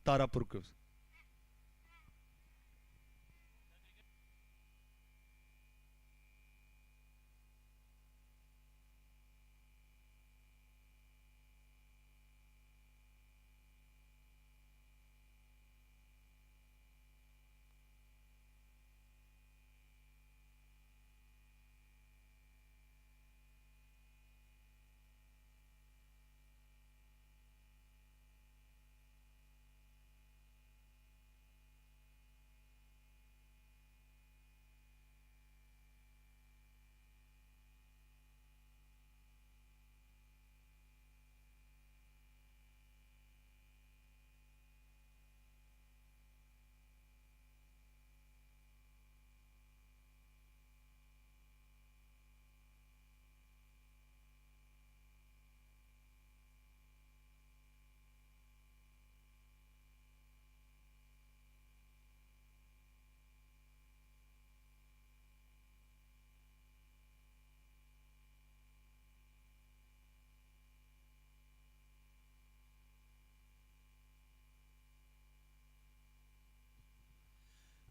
तारापुर को।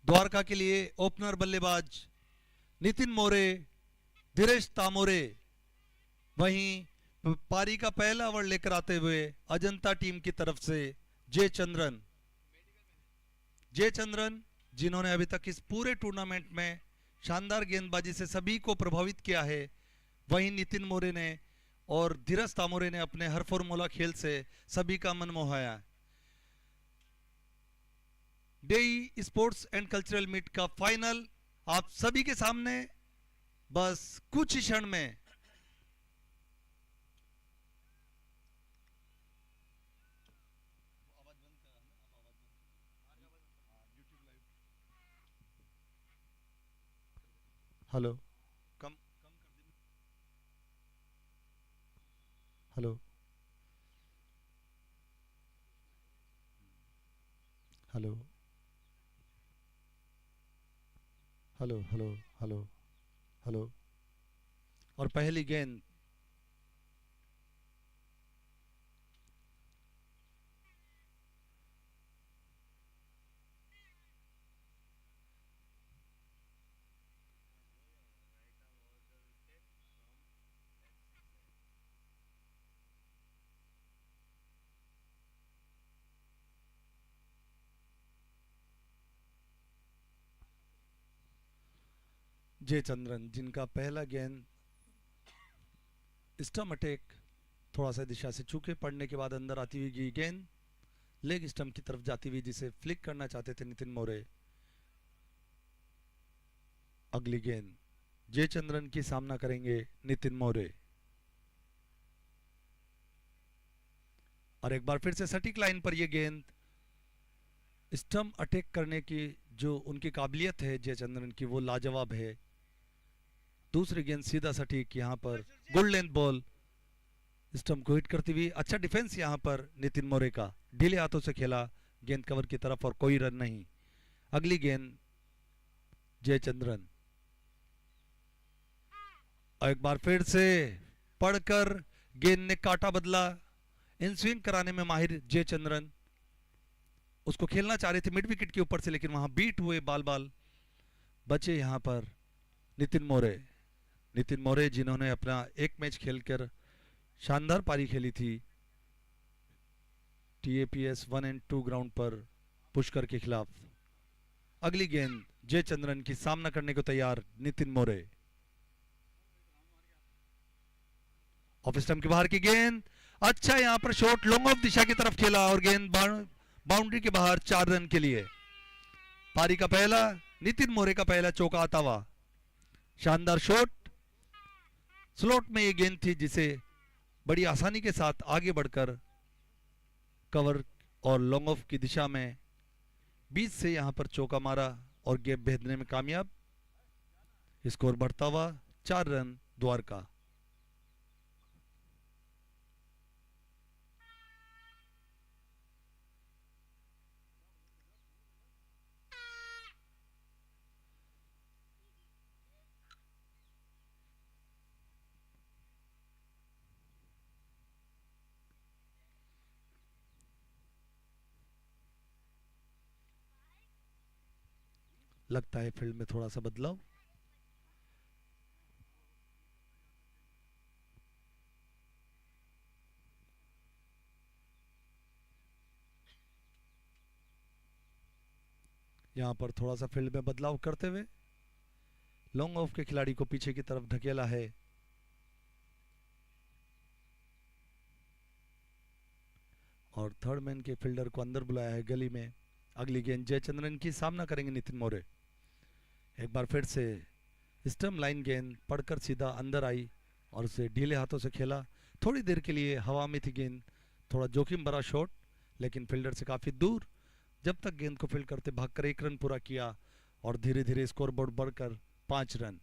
द्वारका के लिए ओपनर बल्लेबाज नितिन मोरे, धीरेश तामोरे। वहीं पारी का पहला ओवर लेकर आते हुए अजंता टीम की तरफ से जयचंद्रन, जिन्होंने अभी तक इस पूरे टूर्नामेंट में शानदार गेंदबाजी से सभी को प्रभावित किया है। वहीं नितिन मोरे ने और धीरज तामोरे ने अपने हर फॉर्मूला खेल से सभी का मन मोहाया। डेई स्पोर्ट्स एंड कल्चरल मीट का फाइनल आप सभी के सामने बस कुछ ही क्षण में। Hello, come hello hello hello hello hello hello. और पहली गेंद जयचंद्रन, जिनका पहला गेंद स्टम्प अटैक थोड़ा सा दिशा से चूके पड़ने के बाद अंदर आती हुई गेंद लेग स्टम्प की तरफ जाती हुई, जिसे फ्लिक करना चाहते थे नितिन मोरे। अगली गेंद जयचंद्रन की सामना करेंगे नितिन मोरे। और एक बार फिर से सटीक लाइन पर यह गेंद, स्टम्प अटैक करने की जो उनकी काबिलियत है जयचंद्रन की, वो लाजवाब है। दूसरी गेंद सीधा सटीक, यहां पर गुड लेंथ बॉल स्टम्प को हिट करती हुई। अच्छा डिफेंस यहां पर नितिन मोरे का, ढीले हाथों से खेला गेंद कवर की तरफ और कोई रन नहीं। अगली गेंद जयचंद्रन, और एक बार फिर से पढ़कर गेंद ने काटा बदला। इन स्विंग कराने में माहिर जयचंद्रन, उसको खेलना चाह रहे थे मिड विकेट के ऊपर से, लेकिन वहां बीट हुए, बाल बाल बचे यहां पर नितिन मोरे। नितिन मोरे जिन्होंने अपना एक मैच खेलकर शानदार पारी खेली थी TAPS 1 एंड 2 ग्राउंड पर पुष्कर के खिलाफ। अगली गेंद जयचंद्रन की सामना करने को तैयार नितिन मोरे। ऑफ स्टंप के बाहर की गेंद, अच्छा यहां पर शॉट लॉन्ग ऑफ दिशा की तरफ खेला और गेंद बाउंड्री के बाहर 4 रन के लिए। पारी का पहला, नितिन मोरे का पहला चौका आता हुआ। शानदार शॉट, स्लॉट में यह गेंद थी जिसे बड़ी आसानी के साथ आगे बढ़कर कवर और लॉन्ग ऑफ की दिशा में बीच से यहां पर चौका मारा और गैप भेदने में कामयाब। स्कोर बढ़ता हुआ 4 रन द्वारका। लगता है फील्ड में थोड़ा सा बदलाव। यहां पर थोड़ा सा फील्ड में बदलाव करते हुए लॉन्ग ऑफ के खिलाड़ी को पीछे की तरफ ढकेला है। और थर्ड मैन के फील्डर को अंदर बुलाया है गली में। अगली गेंद जयचंद्रन की, सामना करेंगे नितिन मोरे। एक बार फिर से स्टम्प लाइन गेंद पड़कर सीधा अंदर आई और उसे ढीले हाथों से खेला। थोड़ी देर के लिए हवा में थी गेंद, थोड़ा जोखिम भरा शॉट, लेकिन फील्डर से काफी दूर। जब तक गेंद को फील्ड करते भागकर 1 रन पूरा किया और धीरे धीरे स्कोरबोर्ड बढ़कर 5 रन।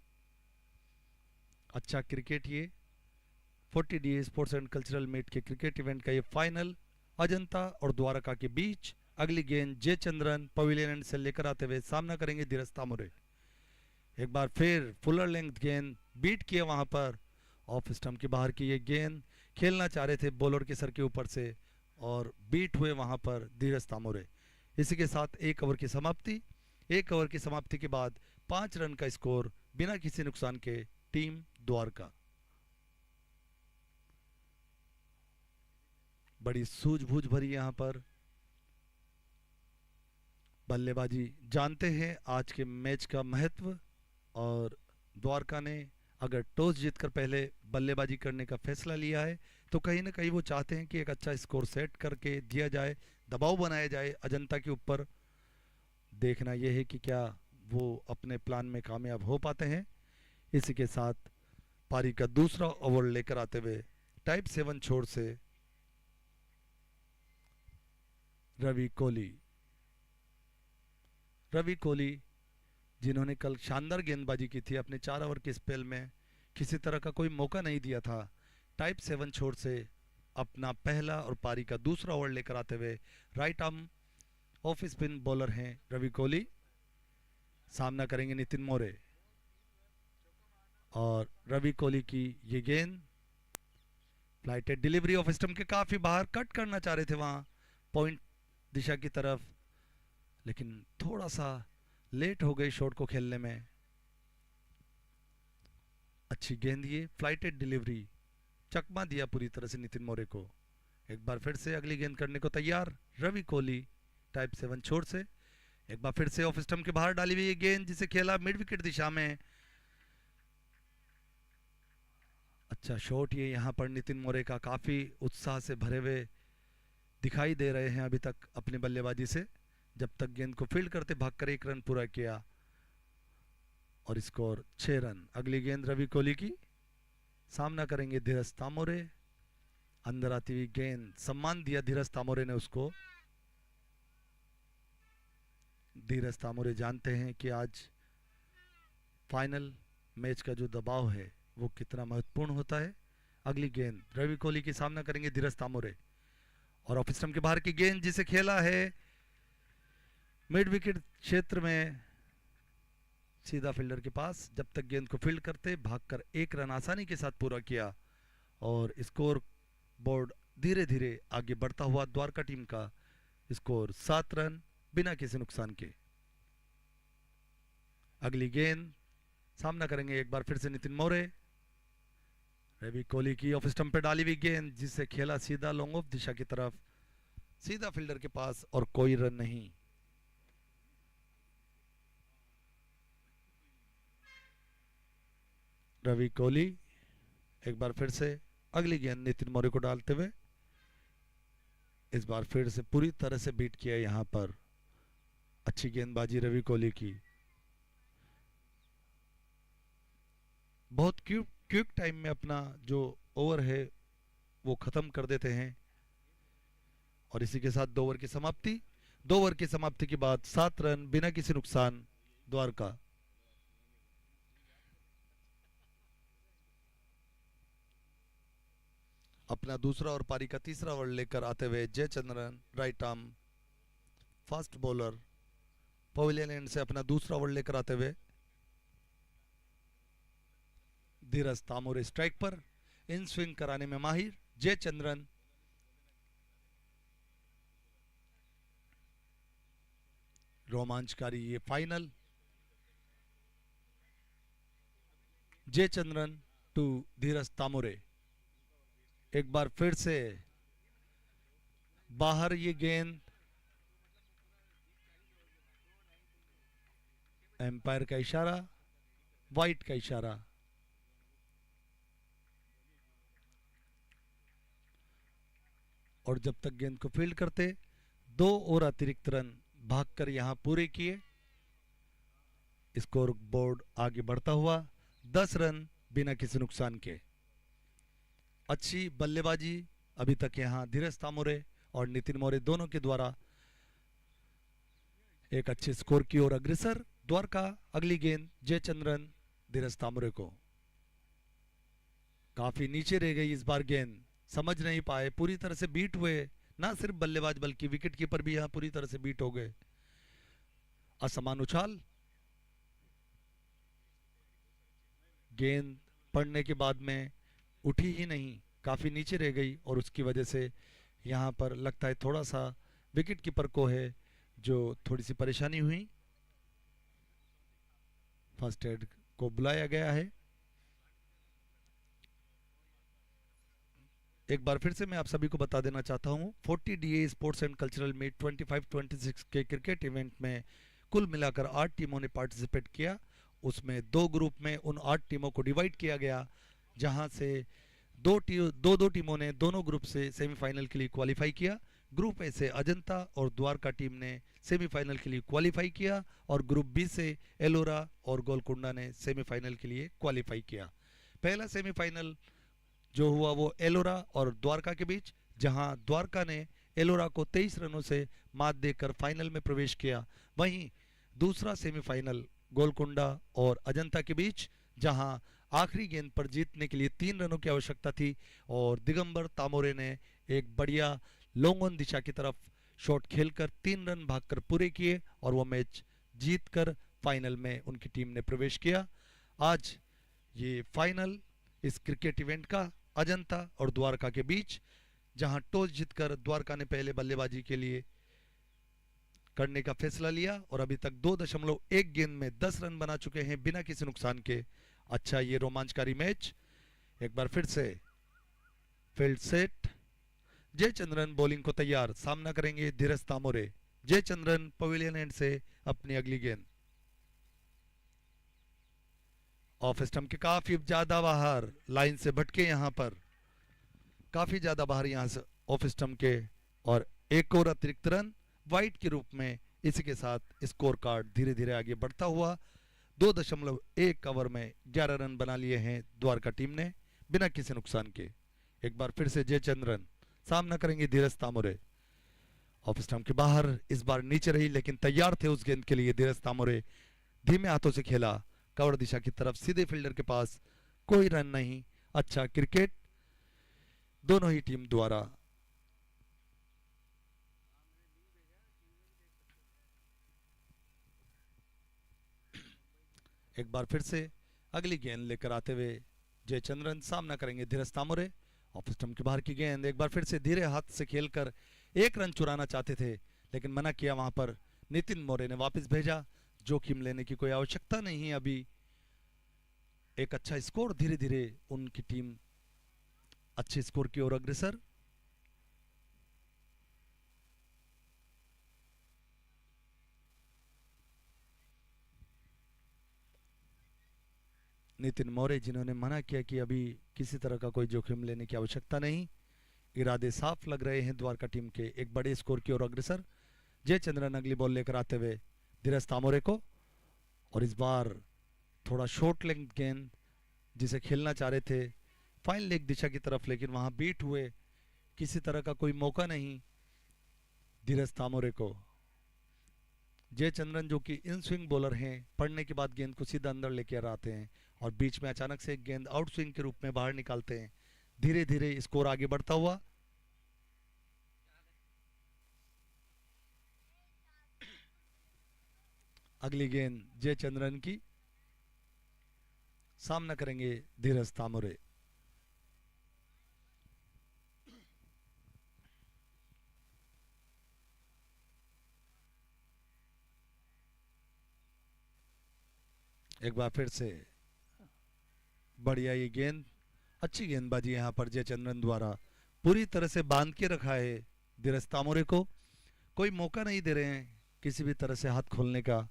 अच्छा क्रिकेट ये 40D sports and cultural meet के क्रिकेट इवेंट का ये फाइनल अजंता और द्वारका के बीच। अगली गेंद जयचंद्रन पवेलियन एंड से लेकर आते हुए सामना करेंगे धीरज तामुरे। एक बार फिर फुलर लेंथ गेंद बीट किया वहां पर, ऑफ स्टंप के बाहर की ये गेंद खेलना चाह रहे थे बॉलर के सर के ऊपर से और बीट हुए वहां पर धीरज तामुरे। इसी के साथ 1 ओवर की समाप्ति। 1 ओवर की समाप्ति के बाद 5 रन का स्कोर बिना किसी नुकसान के टीम द्वारका। बड़ी सूझबूझ भरी यहां पर बल्लेबाजी, जानते हैं आज के मैच का महत्व। और द्वारका ने अगर टॉस जीतकर पहले बल्लेबाजी करने का फैसला लिया है तो कहीं ना कहीं वो चाहते हैं कि एक अच्छा स्कोर सेट करके दिया जाए, दबाव बनाया जाए अजंता के ऊपर। देखना यह है कि क्या वो अपने प्लान में कामयाब हो पाते हैं। इसी के साथ पारी का दूसरा ओवर लेकर आते हुए टाइप 7 छोर से रवि कोहली। रवि कोहली जिन्होंने कल शानदार गेंदबाजी की थी, अपने 4 ओवर के स्पेल में किसी तरह का कोई मौका नहीं दिया था। टाइप 7 छोर से अपना पहला और पारी का दूसरा ओवर लेकर आते हुए right arm off spin bowler हैं रवि कोहली। सामना करेंगे नितिन मोरे। और रवि कोहली की ये गेंद फ्लाइटेड डिलीवरी ऑफ स्टंप के काफी बाहर, कट करना चाह रहे थे वहां पॉइंट दिशा की तरफ, लेकिन थोड़ा सा लेट हो गई शॉट को खेलने में। अच्छी गेंद, ये फ्लाइटेड डिलीवरी, चकमा दिया पूरी तरह से नितिन मोरे को। एक बार फिर से अगली गेंद करने को तैयार रवि कोहली टाइप 7 छोर से। एक बार फिर से ऑफ स्टंप के बाहर डाली हुई ये गेंद जिसे खेला मिड विकेट दिशा में। अच्छा शॉट ये यहाँ पर नितिन मोरे का, काफी उत्साह से भरे हुए दिखाई दे रहे हैं अभी तक अपनी बल्लेबाजी से। जब तक गेंद को फील्ड करते भागकर 1 रन पूरा किया और स्कोर 6 रन। अगली गेंद रवि कोहली की, सामना करेंगे धीरज तामोरे। अंदर आती हुई गेंद, सम्मान दिया धीरज तामोरे ने उसको। धीरज तामोरे जानते हैं कि आज फाइनल मैच का जो दबाव है वो कितना महत्वपूर्ण होता है। अगली गेंद रवि कोहली की, सामना करेंगे धीरज तामोरे। और ऑफ स्टंप के बाहर की गेंद जिसे खेला है मिड विकेट क्षेत्र में सीधा फील्डर के पास। जब तक गेंद को फील्ड करते भागकर 1 रन आसानी के साथ पूरा किया और स्कोर बोर्ड धीरे धीरे आगे बढ़ता हुआ द्वारका टीम का स्कोर 7 रन बिना किसी नुकसान के। अगली गेंद सामना करेंगे एक बार फिर से नितिन मोरे। रवि कोहली की ऑफ स्टंप पे डाली हुई गेंद जिसे खेला सीधा लॉन्ग ऑफ दिशा की तरफ, सीधा फील्डर के पास और कोई रन नहीं। रवि कोहली एक बार फिर से अगली गेंद नितिन मोरे को डालते हुए इस बार फिर से पूरी तरह से बीट किया यहां पर। अच्छी गेंदबाजी रवि कोहली की, बहुत क्विक टाइम में अपना जो ओवर है वो खत्म कर देते हैं। और इसी के साथ 2 ओवर की समाप्ति। 2 ओवर की समाप्ति के बाद 7 रन बिना किसी नुकसान द्वारका। अपना दूसरा और पारी का तीसरा ओवर लेकर आते हुए Jayachandran right arm fast bowler pavilion and से अपना दूसरा ओवर लेकर आते हुए धीरज तामोरे स्ट्राइक पर, इन स्विंग कराने में माहिर जयचंद्रन। रोमांचकारी ये फाइनल जयचंद्रन टू धीरज तामुरे। एक बार फिर से बाहर ये गेंद, एम्पायर का इशारा, वाइट का इशारा। और जब तक गेंद को फील्ड करते, 2 और अतिरिक्त रन भागकर यहां पूरे किए। स्कोर बोर्ड आगे बढ़ता हुआ 10 रन बिना किसी नुकसान के। अच्छी बल्लेबाजी अभी तक यहां धीरज तामुरे और नितिन मोरे दोनों के द्वारा एक अच्छे स्कोर की ओर अग्रसर। द्वारका अगली गेंद जयचंद्रन धीरज तामुरे को। काफी नीचे रह गई इस बार गेंद, समझ नहीं पाए, पूरी तरह से बीट हुए। ना सिर्फ बल्लेबाज बल्कि विकेट कीपर भी यहां पूरी तरह से बीट हो गए। असमान उछाल, गेंद पड़ने के बाद में उठी ही नहीं, काफी नीचे रह गई और उसकी वजह से यहां पर लगता है थोड़ा सा विकेट कीपर को है जो थोड़ी सी परेशानी हुई। फर्स्ट एड को बुलाया गया है। एक बार फिर से मैं आप सभी को बता देना चाहता हूं, 40 DA sports and cultural meet 25-26 के क्रिकेट इवेंट में कुल मिलाकर 8 टीमों ने पार्टिसिपेट किया। उसमें 2 ग्रुप में उन 8 टीमों को डिवाइड किया गया, जहां से दो टीमों ने दोनों ग्रुप से सेमीफाइनल के लिए क्वालिफाई किया। ग्रुप ए से अजंता और द्वारका टीम ने सेमीफाइनल के लिए क्वालिफाई किया और ग्रुप बी से एलोरा और गोलकुंडा ने सेमीफाइनल के लिए क्वालिफाई किया। पहला सेमीफाइनल जो हुआ वो एलोरा और द्वारका के बीच, जहां द्वारका ने एलोरा को 23 रनों से मात देकर फाइनल में प्रवेश किया। वहीं दूसरा सेमीफाइनल गोलकुंडा और अजंता के बीच, जहां आखिरी गेंद पर जीतने के लिए 3 रनों की आवश्यकता थी और दिगंबर तामोरे ने एक बढ़िया लॉन्ग ऑन दिशा की तरफ शॉट खेलकर 3 रन भागकर पूरे किए और वो मैच जीतकर फाइनल में उनकी टीम ने प्रवेश किया। आज ये फाइनल इस क्रिकेट इवेंट का अजंता और द्वारका के बीच, जहां टॉस जीतकर द्वारका ने पहले बल्लेबाजी के लिए करने का फैसला लिया और अभी तक 2.1 गेंद में 10 रन बना चुके हैं बिना किसी नुकसान के। अच्छा ये रोमांचकारी मैच। एक बार फिर से फील्ड सेट, जयचंद्रन बॉलिंग को तैयार, सामना करेंगे धीरज तामोरे। जयचंद्रन पवेलियन एंड से अपनी अगली गेंद ऑफ स्टंप के काफी ज्यादा बाहर, लाइन से भटके यहां पर, काफी ज्यादा बाहर यहां से ऑफ स्टंप के, और एक और अतिरिक्त रन वाइट के रूप में। इसी के साथ स्कोर कार्ड धीरे धीरे आगे बढ़ता हुआ 2.1 ओवर में 11 रन बना लिए हैं द्वारका टीम ने बिना किसी नुकसान के। एक बार फिर से जयचंद्रन सामना करेंगे धीरज तामोरे। ऑफ स्टंप के बाहर इस बार नीचे रही, लेकिन तैयार थे उस गेंद के लिए धीरज तामोरे। धीमे हाथों से खेला कवर दिशा की तरफ, सीधे फील्डर के पास, कोई रन नहीं। अच्छा क्रिकेट दोनों ही टीम द्वारा। एक बार फिर से अगली गेंद लेकर आते हुए जयचंद्रन सामना करेंगे धीरज तामोरे। ऑफ स्टंप के बाहर की गेंद एक बार फिर से धीरे हाथ से खेलकर 1 रन चुराना चाहते थे, लेकिन मना किया वहां पर नितिन मोरे ने, वापस भेजा। जोखिम लेने की कोई आवश्यकता नहीं है अभी। एक अच्छा स्कोर, धीरे धीरे उनकी टीम अच्छे स्कोर की ओर अग्रसर। नितिन मोरे जिन्होंने मना किया कि अभी किसी तरह का कोई जोखिम लेने की आवश्यकता नहीं, इरादे साफ लग रहे हैं द्वारका टीम के एक बड़े स्कोर की ओर अग्रसर। जयचंद्रन अगली बॉल लेकर आते हुए धीरज तामोरे को, और इस बार थोड़ा शॉर्ट लेंथ गेंद जिसे खेलना चाह रहे थे फाइन लेग दिशा की तरफ, लेकिन वहां बीट हुए, किसी तरह का कोई मौका नहीं धीरज तामोरे को। जयचंद्रन जो कि इन स्विंग बॉलर हैं, पढ़ने के बाद गेंद को सीधा अंदर लेकर आते हैं और बीच में अचानक से एक गेंद आउट स्विंग के रूप में बाहर निकालते हैं। धीरे धीरे स्कोर आगे बढ़ता हुआ। अगली गेंद जयचंद्रन की, सामना करेंगे धीरज तामोरे। एक बार फिर से बढ़िया ये गेंद, अच्छी गेंदबाजी यहाँ पर जयचंद्रन द्वारा पूरी तरह से बांध के रखा है धीरज तामोरे को, कोई मौका नहीं दे रहे हैं किसी भी तरह से हाथ खोलने का।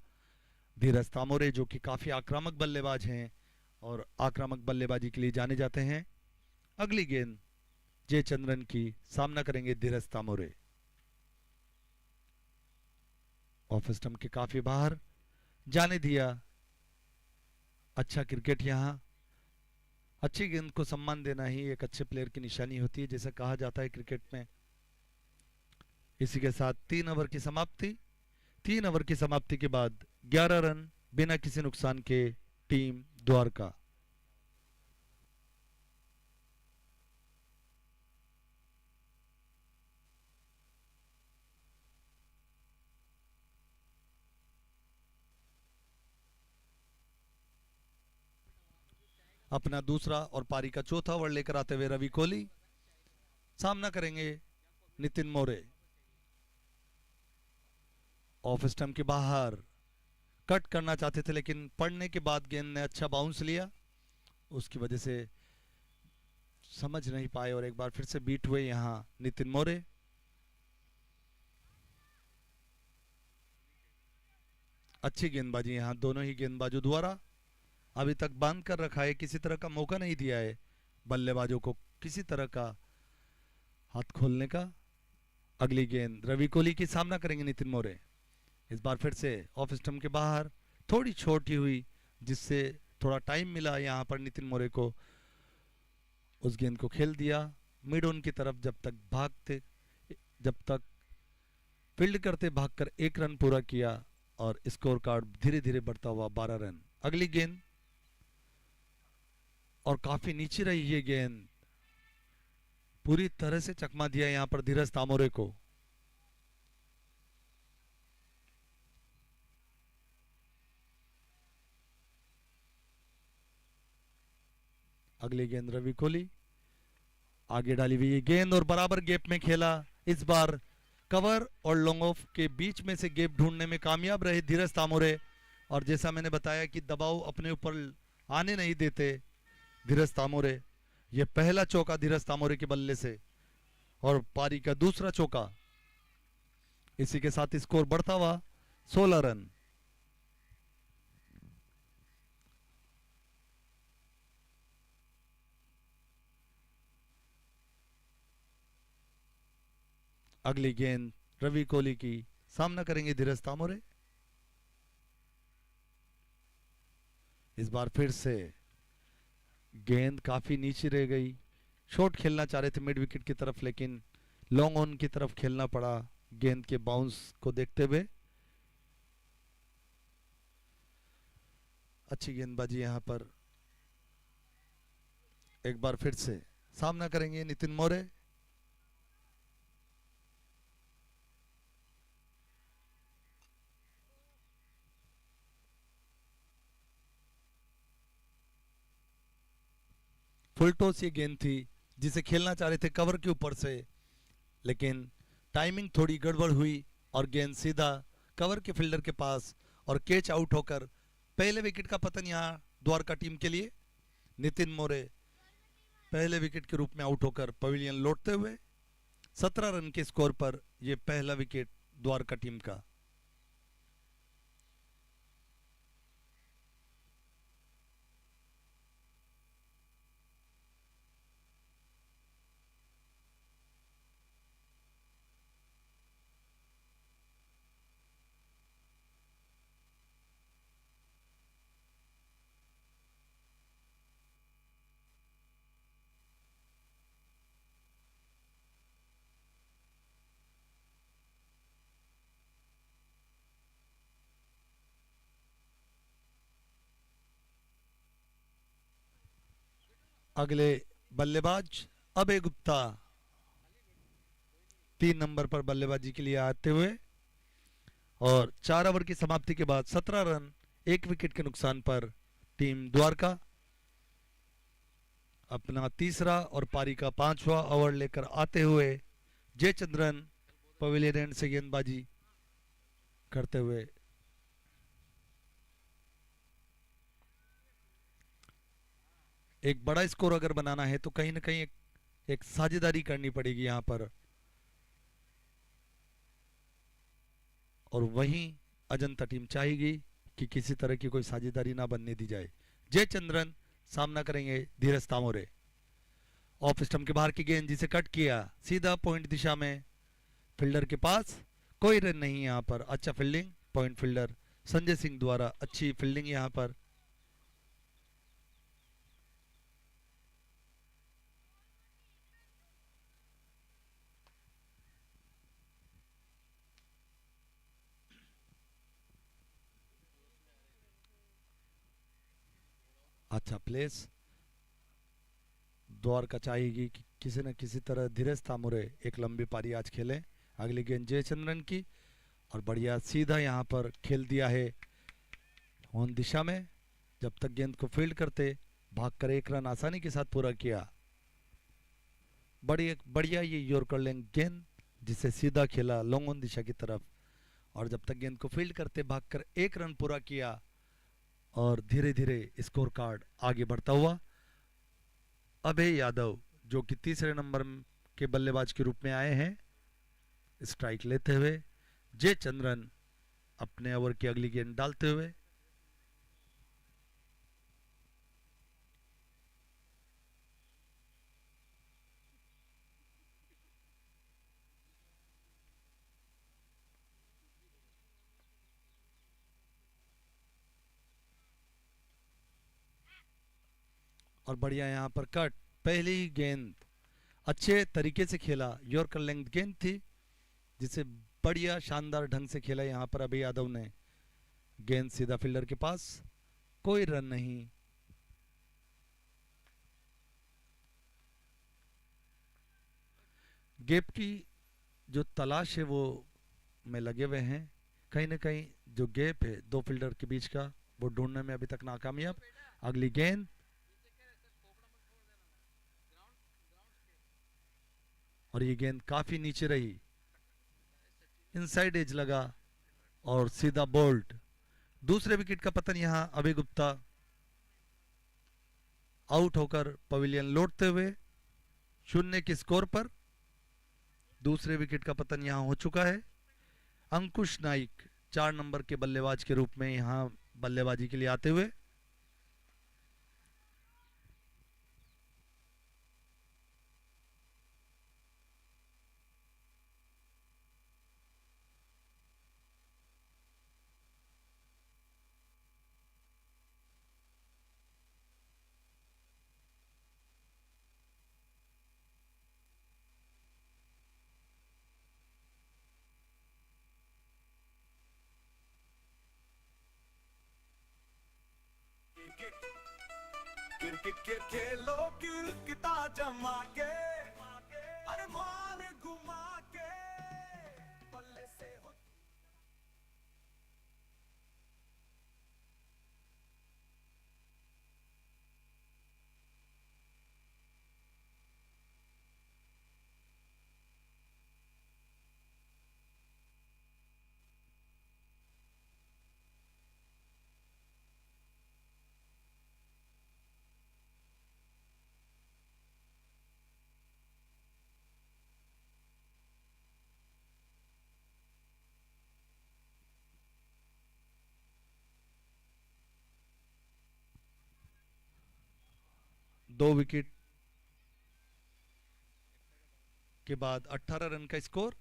धीरज तामोरे जो कि काफी आक्रामक बल्लेबाज हैं और आक्रामक बल्लेबाजी के लिए जाने जाते हैं। अगली गेंद जयचंद्रन की, सामना करेंगे धीरज तामोरे। ऑफ स्टंप के काफी बाहर जाने दिया। अच्छा क्रिकेट यहाँ, अच्छी गेंद को सम्मान देना ही एक अच्छे प्लेयर की निशानी होती है जैसा कहा जाता है क्रिकेट में। इसी के साथ 3 ओवर की समाप्ति। 3 ओवर की समाप्ति के बाद 11 रन बिना किसी नुकसान के टीम द्वारका। अपना दूसरा और पारी का चौथा ओवर लेकर आते हुए रवि कोहली, सामना करेंगे नितिन मोरे। ऑफ स्टंप के बाहर कट करना चाहते थे लेकिन पड़ने के बाद गेंद ने अच्छा बाउंस लिया, उसकी वजह से समझ नहीं पाए और एक बार फिर से बीट हुए यहां नितिन मोरे। अच्छी गेंदबाजी यहां दोनों ही गेंदबाजों द्वारा, अभी तक बांध कर रखा है, किसी तरह का मौका नहीं दिया है बल्लेबाजों को किसी तरह का हाथ खोलने का। अगली गेंद रवि कोहली की, सामना करेंगे नितिन मोरे। इस बार फिर से ऑफ स्टंप के बाहर थोड़ी छोटी हुई जिससे थोड़ा टाइम मिला यहां पर नितिन मोरे को, उस गेंद को खेल दिया मिड ऑन की तरफ। जब तक फील्ड करते भागकर 1 रन पूरा किया और स्कोर कार्ड धीरे धीरे बढ़ता हुआ 12 रन। अगली गेंद और काफी नीचे रही ये गेंद, पूरी तरह से चकमा दिया यहां पर धीरज तामोरे को। अगली गेंद रवि कोहली, आगे डाली हुई ये गेंद और बराबर गैप में खेला। इस बार कवर और लॉन्ग ऑफ के बीच में से गैप ढूंढने में कामयाब रहे धीरज तामोरे, और जैसा मैंने बताया कि दबाव अपने ऊपर आने नहीं देते धीरज तामोरे। यह पहला चौका धीरज तामोरे के बल्ले से और पारी का दूसरा चौका। इसी के साथ स्कोर बढ़ता हुआ 16 रन। अगली गेंद रवि कोहली की, सामना करेंगे धीरज तामोरे। इस बार फिर से गेंद काफी नीचे रह गई, शॉट खेलना चाह रहे थे मिड विकेट की तरफ लेकिन लॉन्ग ऑन की तरफ खेलना पड़ा गेंद के बाउंस को देखते हुए। अच्छी गेंदबाजी यहां पर, एक बार फिर से सामना करेंगे नितिन मोरे। फुल टॉस ये गेंद थी जिसे खेलना चाह रहे थे कवर के ऊपर से, लेकिन टाइमिंग थोड़ी गड़बड़ हुई और गेंद सीधा कवर के फील्डर के पास और कैच आउट होकर पहले विकेट का पतन यहां द्वारका टीम के लिए। नितिन मोरे पहले विकेट के रूप में आउट होकर पवेलियन लौटते हुए 17 रन के स्कोर पर यह पहला विकेट द्वारका टीम का। अगले बल्लेबाज अभय गुप्ता 3 नंबर पर बल्लेबाजी के लिए आते हुए, और 4 ओवर की समाप्ति के बाद 17 रन 1 विकेट के नुकसान पर टीम द्वारका अपना तीसरा और पारी का 5वां ओवर लेकर आते हुए जयचंद्रन पवेलियन एंड से गेंदबाजी करते हुए। एक बड़ा स्कोर अगर बनाना है तो कहीं ना कहीं एक साझेदारी करनी पड़ेगी यहाँ पर, और वहीं अजंता टीम चाहेगी कि किसी तरह की कोई साझेदारी ना बनने दी जाए। जयचंद्रन सामना करेंगे धीरज तामोरे। ऑफ स्टंप के बाहर की गेंद जिसे कट किया सीधा पॉइंट दिशा में, फील्डर के पास कोई रन नहीं यहाँ पर। अच्छा fielding, point fielder Sanjay Singh द्वारा अच्छी फील्डिंग यहाँ पर। अच्छा प्लेस, द्वारका चाहेगी कि किसी न किसी तरह धीरज तामुरे एक लंबी पारी आज खेलें। अगली गेंद जयचंद्रन की, और बढ़िया सीधा यहाँ पर खेल दिया है ऑन दिशा में। जब तक गेंद को फील्ड करते भागकर एक रन आसानी के साथ पूरा किया। बढ़िया ये यॉर्कर लेंथ गेंद जिसे सीधा खेला लॉन्ग ऑन दिशा की तरफ, और जब तक गेंद को फील्ड करते भागकर एक रन पूरा किया, और धीरे धीरे स्कोर कार्ड आगे बढ़ता हुआ। अभय यादव जो कि तीसरे नंबर के बल्लेबाज के रूप में आए हैं, स्ट्राइक लेते हुए। जयचंद्रन अपने ओवर की अगली गेंद डालते हुए। और बढ़िया यहाँ पर कट, पहली गेंद अच्छे तरीके से खेला, यॉर्कर लेंथ गेंद थी जिसे बढ़िया शानदार ढंग से खेला यहाँ पर अभय यादव ने। गेंद सीधा फील्डर के पास, कोई रन नहीं। गैप की जो तलाश है वो में लगे हुए हैं। कहीं ना कहीं जो गैप है दो फील्डर के बीच का वो ढूंढने में अभी तक नाकामयाब। अगली गेंद, और ये गेंद काफी नीचे रही, इनसाइड एज लगा और सीधा बोल्ट। दूसरे विकेट का पतन यहां अभय गुप्ता आउट होकर पवेलियन लौटते हुए 0 के स्कोर पर। दूसरे विकेट का पतन यहां हो चुका है। अंकुश नाइक 4 नंबर के बल्लेबाज के रूप में यहां बल्लेबाजी के लिए आते हुए। क्रिकेट खेलो क्रिकेटा जमा के अरे मान घुमा के बल्ले से हो। दो विकेट के बाद 18 रन का स्कोर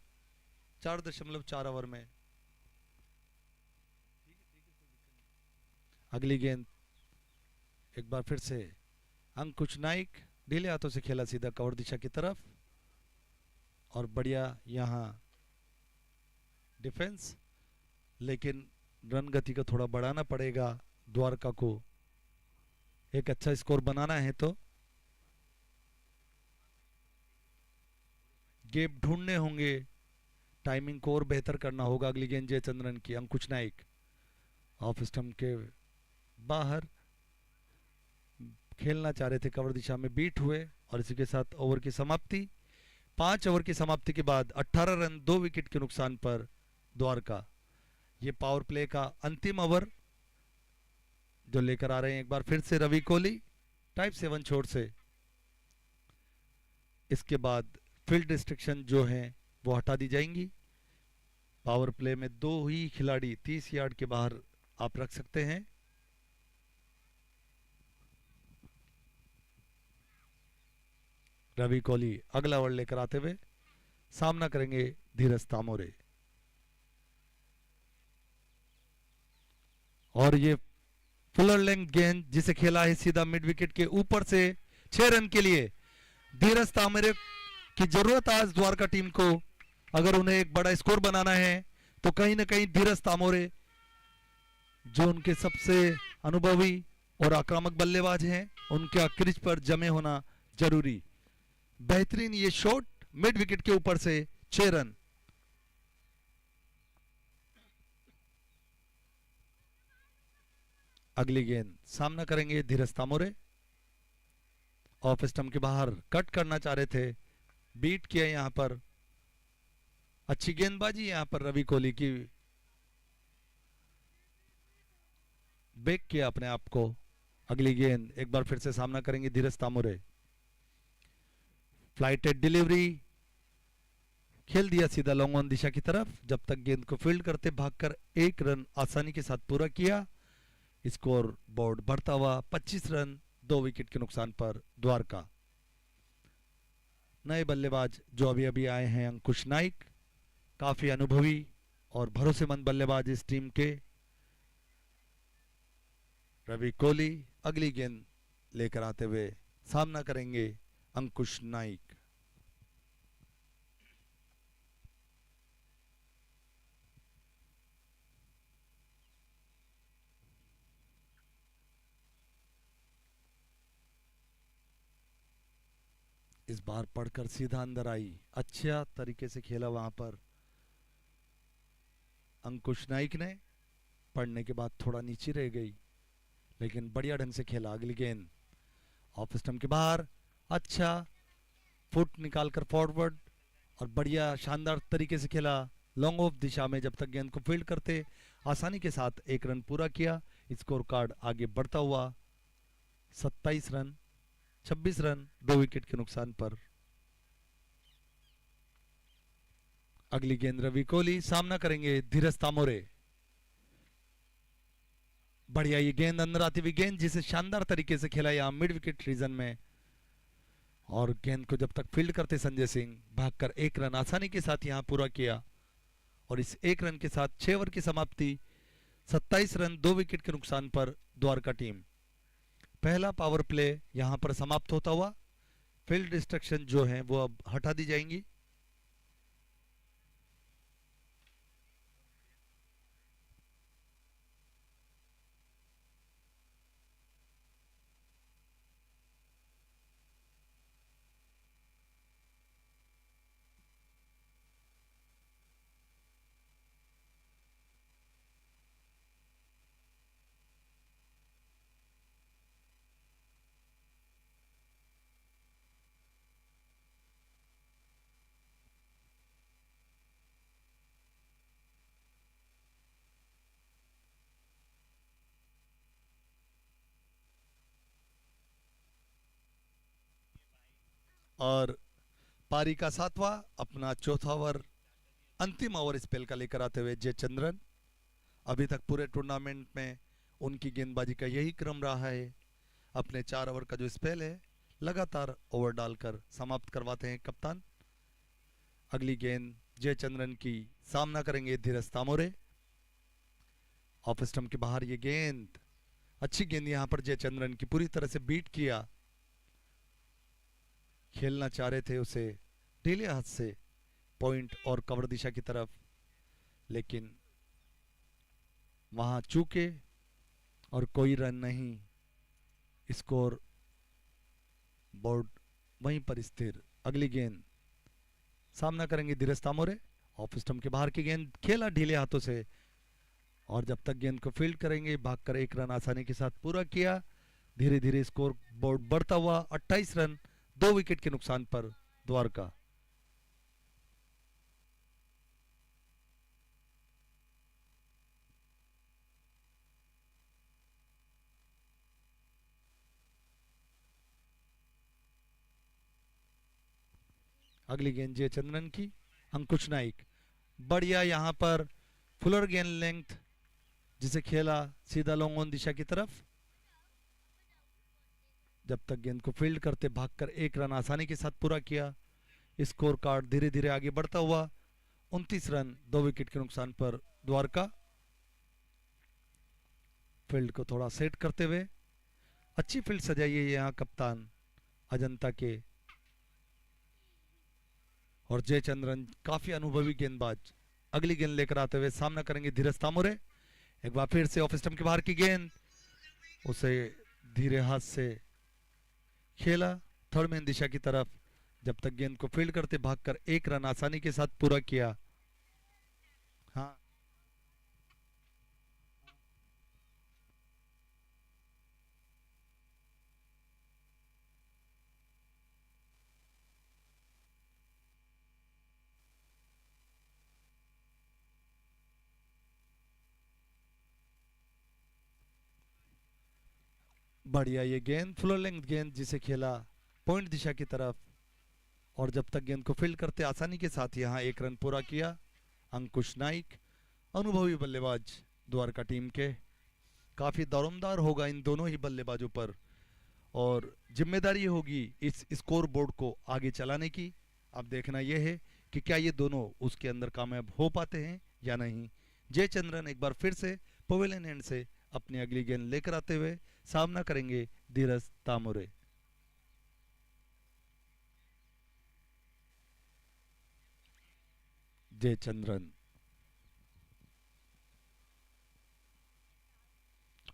4.4 ओवर में। अगली गेंद एक बार फिर से अंकुश नाइक ढीले हाथों से खेला सीधा कवर दिशा की तरफ, और बढ़िया यहां डिफेंस, लेकिन रन गति को थोड़ा बढ़ाना पड़ेगा द्वारका को एक अच्छा स्कोर बनाना है। तो गैप ढूंढने होंगे, टाइमिंग को और बेहतर करना होगा। अगली गेंद जयचंद्रन की, अंकुश नाइक ऑफ स्टंप के बाहर खेलना चाह रहे थे, कवर दिशा में बीट हुए, और इसी के साथ ओवर की समाप्ति। 5 ओवर की समाप्ति के बाद 18 रन 2 विकेट के नुकसान पर द्वारका। ये पावर प्ले का अंतिम ओवर जो लेकर आ रहे हैं एक बार फिर से रवि कोहली। टाइप 7 छोर से। इसके बाद फील्ड रिस्ट्रिक्शन जो हैं वो हटा दी जाएंगी। पावर प्ले में 2 ही खिलाड़ी 30 यार्ड के बाहर आप रख सकते हैं। रवि कोहली अगला ओवर लेकर आते हुए सामना करेंगे धीरज तामोरे। और ये फुलर लेंथ गेंद जिसे खेला है सीधा मिड विकेट के ऊपर से 6 रन के लिए। धीरज तामोरे की जरूरत आज द्वारका टीम को, अगर उन्हें एक बड़ा स्कोर बनाना है तो कहीं ना कहीं धीरज तामोरे जो उनके सबसे अनुभवी और आक्रामक बल्लेबाज हैं उनके क्रीज पर जमे होना जरूरी। बेहतरीन ये शॉट मिड विकेट के ऊपर से 6 रन। अगली गेंद सामना करेंगे धीरज तामोरे। ऑफ स्टंप के बाहर कट करना चाह रहे थे, बीट किया यहां पर। अच्छी गेंदबाजी यहां पर रवि कोहली की, बेक किया अपने आप को। अगली गेंद एक बार फिर से सामना करेंगे धीरज तामोरे। फ्लाइटेड डिलीवरी खेल दिया सीधा लॉन्ग ऑन दिशा की तरफ। जब तक गेंद को फील्ड करते भागकर 1 रन आसानी के साथ पूरा किया। स्कोर बोर्ड बढ़ता हुआ 25 रन 2 विकेट के नुकसान पर द्वारका। नए बल्लेबाज जो अभी अभी आए हैं अंकुश नाइक, काफी अनुभवी और भरोसेमंद बल्लेबाज इस टीम के। रवि कोहली अगली गेंद लेकर आते हुए सामना करेंगे अंकुश नाइक। इस बार पढ़कर सीधा अंदर आई, अच्छा तरीके से खेला वहां पर अंकुश नाइक ने। पढ़ने के बाद थोड़ा नीचे रह गई लेकिन बढ़िया ढंग से खेला। अगली गेंद ऑफ स्टंप के बाहर, अच्छा फुट निकालकर फॉरवर्ड और बढ़िया शानदार तरीके से खेला लॉन्ग ऑफ दिशा में। जब तक गेंद को फील्ड करते आसानी के साथ 1 रन पूरा किया। स्कोर कार्ड आगे बढ़ता हुआ 27 रन 26 रन 2 विकेट के नुकसान पर। अगली गेंद रवि कोहली सामना करेंगे धीरज तामोरे। बढ़िया ये गेंद अंदर आती हुई गेंद जिसे शानदार तरीके से खेला यहां मिड विकेट रीजन में। और गेंद को जब तक फील्ड करते संजय सिंह भागकर 1 रन आसानी के साथ यहां पूरा किया। और इस 1 रन के साथ 6 ओवर की समाप्ति 27 रन 2 विकेट के नुकसान पर द्वारका टीम। पहला पावर प्ले यहां पर समाप्त होता हुआ। फील्ड डिस्ट्रक्शन जो है वो अब हटा दी जाएंगी। और पारी का 7वां अपना चौथा ओवर अंतिम ओवर स्पेल का लेकर आते हुए जयचंद्रन। अभी तक पूरे टूर्नामेंट में उनकी गेंदबाजी का यही क्रम रहा है। अपने 4 ओवर का जो स्पेल है लगातार ओवर डालकर समाप्त करवाते हैं कप्तान। अगली गेंद जयचंद्रन की सामना करेंगे धीरज तामोरे। ऑफ स्टंप के बाहर ये गेंद, अच्छी गेंद यहां पर जयचंद्रन की पूरी तरह से बीट किया। खेलना चाह रहे थे उसे ढीले हाथ से पॉइंट और कवर दिशा की तरफ, लेकिन वहां चूके और कोई रन नहीं। स्कोर बोर्ड वहीं पर स्थिर। अगली गेंद सामना करेंगे धीरज तामोरे। ऑफ स्टंप के बाहर की गेंद खेला ढीले हाथों से और जब तक गेंद को फील्ड करेंगे भागकर 1 रन आसानी के साथ पूरा किया। धीरे धीरे स्कोर बोर्ड बढ़ता हुआ 28 रन 2 विकेट के नुकसान पर द्वारका। अगली गेंद जयचंद्रन की, अंकुश नाइक बढ़िया यहाँ पर फुलर गेंद लेंथ जिसे खेला सीधा लॉन्ग ऑन दिशा की तरफ। जब तक गेंद को फील्ड करते भागकर 1 रन आसानी के साथ पूरा किया। स्कोर कार्ड धीरे धीरे आगे बढ़ता हुआ 29 रन 2 विकेट के नुकसान पर द्वारका। फील्ड को थोड़ा सेट करते हुए अच्छी फील्ड सजाई है यहाँ कप्तान अजंता के, और जयचंद्रन काफी अनुभवी गेंदबाज अगली गेंद लेकर आते हुए सामना करेंगे धीरज तामोरे। एक बार फिर से ऑफ स्टंप के बाहर की गेंद, उसे धीरे हाथ से खेला थर्ड मैन दिशा की तरफ। जब तक गेंद को फील्ड करते भागकर 1 रन आसानी के साथ पूरा किया। हाँ, बढ़िया ये गेंद फुल लेंथ गेंद जिसे खेला पॉइंट दिशा की तरफ, और जब तक गेंद को फील्ड करते आसानी के साथ यहाँ 1 रन पूरा किया। अंकुश नाइक अनुभवी बल्लेबाज द्वारका टीम के, काफी दारोमदार होगा इन दोनों ही बल्लेबाजों पर, और जिम्मेदारी होगी इस स्कोर बोर्ड को आगे चलाने की। अब देखना यह है कि क्या ये दोनों उसके अंदर कामयाब हो पाते हैं या नहीं। जयचंद्रन एक बार फिर से पवेलियन एंड से अपनी अगली गेंद लेकर आते हुए सामना करेंगे धीरज तामोरे। जयचंद्रन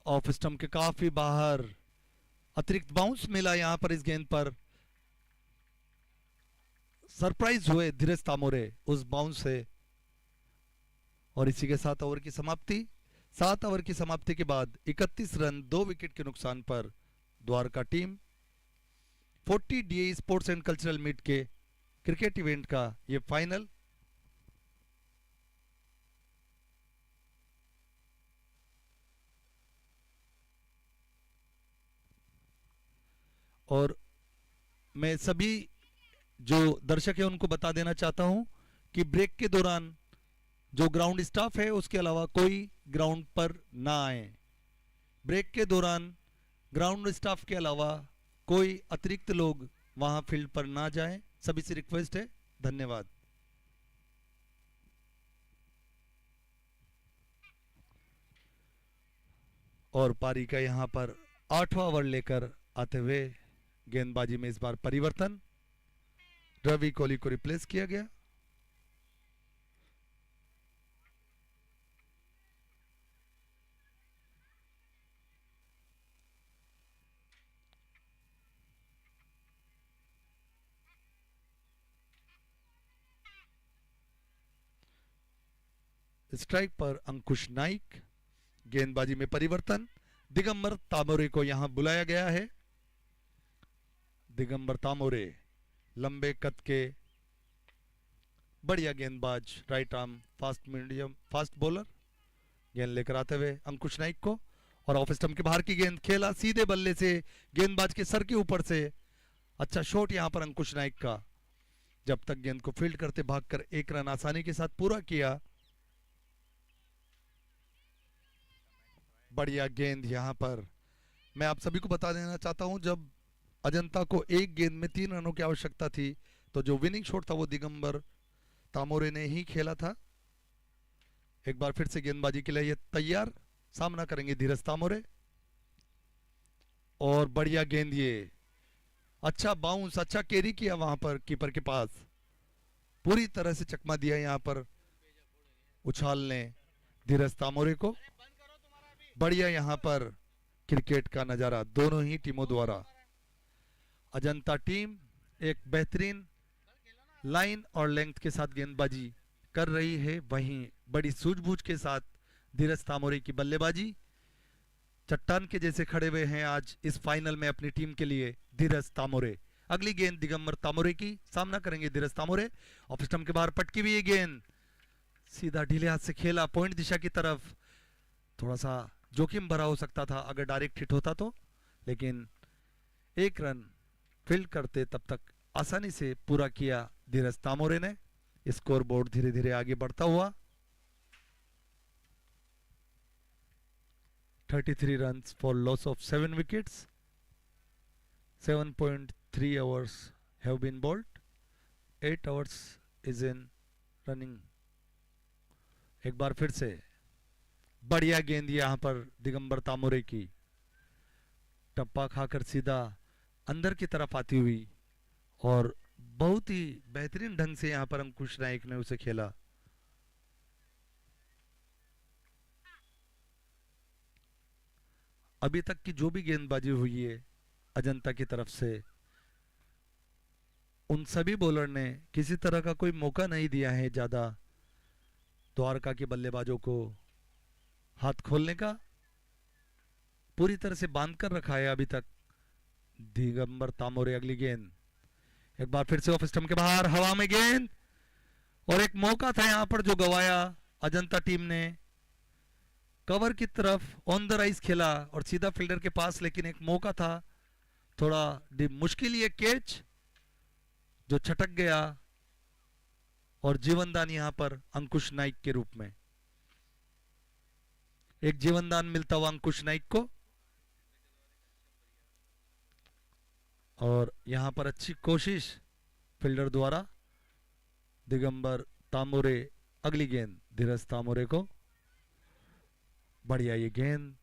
ऑफ स्टंप के काफी बाहर, अतिरिक्त बाउंस मिला यहां पर इस गेंद पर। सरप्राइज हुए धीरज तामोरे उस बाउंस से, और इसी के साथ ओवर की समाप्ति। 7 ओवर की समाप्ति के बाद 31 रन 2 विकेट के नुकसान पर Dwarka team 40 DA sports and cultural meet के क्रिकेट इवेंट का ये फाइनल और मैं सभी जो दर्शक है उनको बता देना चाहता हूं कि ब्रेक के दौरान जो ग्राउंड स्टाफ है उसके अलावा कोई ग्राउंड पर ना आए। ब्रेक के दौरान ग्राउंड स्टाफ के अलावा कोई अतिरिक्त लोग वहां फील्ड पर ना जाएं, सभी से रिक्वेस्ट है। धन्यवाद। और पारी का यहां पर 8वां ओवर लेकर आते हुए गेंदबाजी में इस बार परिवर्तन, रवि कोहली को रिप्लेस किया गया। स्ट्राइक पर अंकुश नाइक। गेंदबाजी में परिवर्तन, दिगंबर तामोरे को यहां बुलाया गया है। दिगंबर तामोरे लंबे कद के बढ़िया गेंदबाज, right arm fast medium fast bowler. गेंद लेकर आते हुए अंकुश नाइक को, और ऑफ स्टंप के बाहर की गेंद खेला सीधे बल्ले से गेंदबाज के सर के ऊपर से। अच्छा शॉट यहां पर अंकुश नाइक का। जब तक गेंद को फील्ड करते भागकर 1 रन आसानी के साथ पूरा किया। बढ़िया गेंद यहां पर। मैं आप सभी को बता देना चाहता हूं, जब अजंता को एक गेंद में 3 रनों की आवश्यकता थी तो जो विनिंग शॉट था वो दिगंबर तामोरे ने ही खेला था। एक बार फिर से गेंदबाजी के लिए ये तैयार, सामना करेंगे धीरज तामोरे। और बढ़िया गेंद, ये अच्छा बाउंस, अच्छा कैरी किया वहां पर कीपर के पास, पूरी तरह से चकमा दिया यहां पर उछाल ने धीरज तामोरे को। बढ़िया यहां पर क्रिकेट का नजारा दोनों ही टीमों द्वारा। अजंता टीम एक बेहतरीन लाइन और लेंथ के साथ गेंदबाजी कर रही है, वहीं बड़ी सूझबूझ के साथ धीरज तामोरे की बल्लेबाजी। चट्टान के जैसे खड़े हुए हैं आज इस फाइनल में अपनी टीम के लिए धीरज तामोरे। अगली गेंद दिगंबर तामोरे की, सामना करेंगे धीरज तामोरे। ऑफ स्टंप के बाहर पटकी हुई गेंद सीधा ढीले हाथ से खेला पॉइंट दिशा की तरफ। थोड़ा सा जोखिम भरा हो सकता था अगर डायरेक्ट हिट होता तो, लेकिन 1 रन फील्ड करते तब तक आसानी से पूरा किया धीरज तामोरे ने। स्कोर बोर्ड धीरे धीरे आगे बढ़ता हुआ 33 runs for loss of 7 wickets. 7.3 hours have been bowled. 8 hours is in running. एक बार फिर से बढ़िया गेंद यहां पर दिगंबर तामोरे की, टप्पा खाकर सीधा अंदर की तरफ आती हुई और बहुत ही बेहतरीन ढंग से यहां पर अंकुश नाइक ने उसे खेला। अभी तक की जो भी गेंदबाजी हुई है अजंता की तरफ से, उन सभी बॉलर ने किसी तरह का कोई मौका नहीं दिया है ज्यादा द्वारका के बल्लेबाजों को हाथ खोलने का। पूरी तरह से बांध कर रखा है अभी तक दिगंबर तामोरे। अगली गेंद एक बार फिर से ऑफ स्टंप के बाहर, हवा में गेंद, और एक मौका था यहां पर जो गवाया अजंता टीम ने। कवर की तरफ ऑन द राइज खेला और सीधा फील्डर के पास, लेकिन एक मौका था, थोड़ा मुश्किल ये कैच जो छटक गया और जीवनदान यहां पर अंकुश नाइक के रूप में। एक जीवनदान मिलता हुआ अंकुश नाइक को, और यहां पर अच्छी कोशिश फील्डर द्वारा दिगंबर तामोरे। अगली गेंद धीरज तामोरे को, बढ़िया ये गेंद,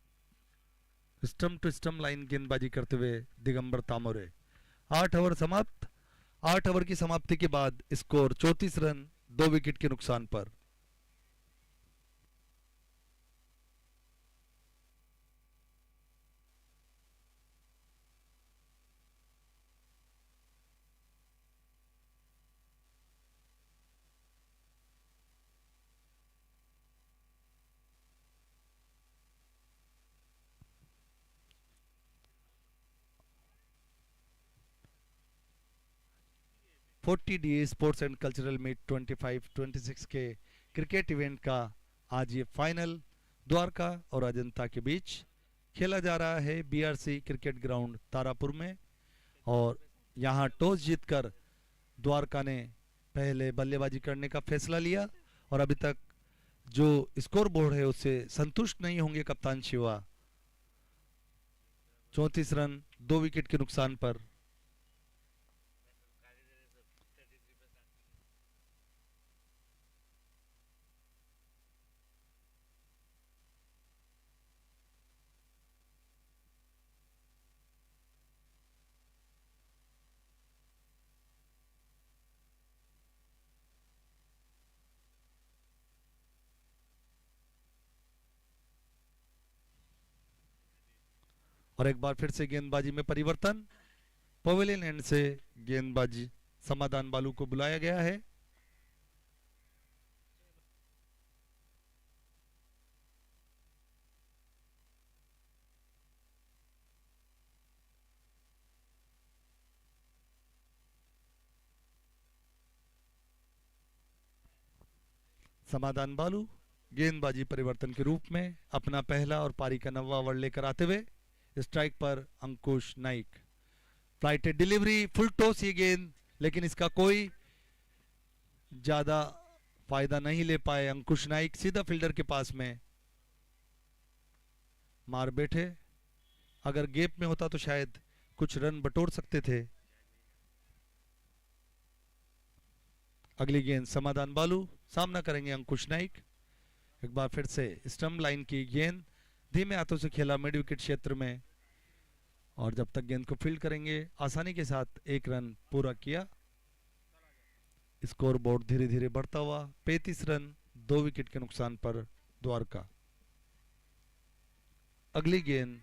स्टंप टू स्टंप लाइन गेंदबाजी करते हुए दिगंबर तामोरे। 8 ओवर समाप्त। 8 ओवर की समाप्ति के बाद स्कोर 34 रन 2 विकेट के नुकसान पर। Forty D sports and cultural meet 25-26 के क्रिकेट इवेंट का आज ये फाइनल द्वारका और अजंता के बीच खेला जा रहा है बीआरसी क्रिकेट ग्राउंड तारापुर में। और यहाँ टॉस जीतकर द्वारका ने पहले बल्लेबाजी करने का फैसला लिया, और अभी तक जो स्कोर बोर्ड है उससे संतुष्ट नहीं होंगे कप्तान शिवा। 34 रन 2 विकेट के नुकसान पर। और एक बार फिर से गेंदबाजी में परिवर्तन, पवेलियन एंड से गेंदबाजी समाधान बालू को बुलाया गया है। समाधान बालू गेंदबाजी परिवर्तन के रूप में अपना पहला और पारी का 9वां ओवर लेकर आते हुए स्ट्राइक पर Ankush Naik. Flighted delivery, full toss ये गेंद, लेकिन इसका कोई ज्यादा फायदा नहीं ले पाए अंकुश नाइक। सीधा फील्डर के पास में मार बैठे। अगर गैप में होता तो शायद कुछ रन बटोर सकते थे। अगली गेंद समाधान बालू, सामना करेंगे अंकुश नाइक। एक बार फिर से स्टंप लाइन की गेंद धीमे हाथों से खेला मिड विकेट क्षेत्र में, और जब तक गेंद को फील्ड करेंगे आसानी के साथ 1 रन पूरा किया। स्कोर बोर्ड धीरे धीरे बढ़ता हुआ 35 रन 2 विकेट के नुकसान पर द्वारका। अगली गेंद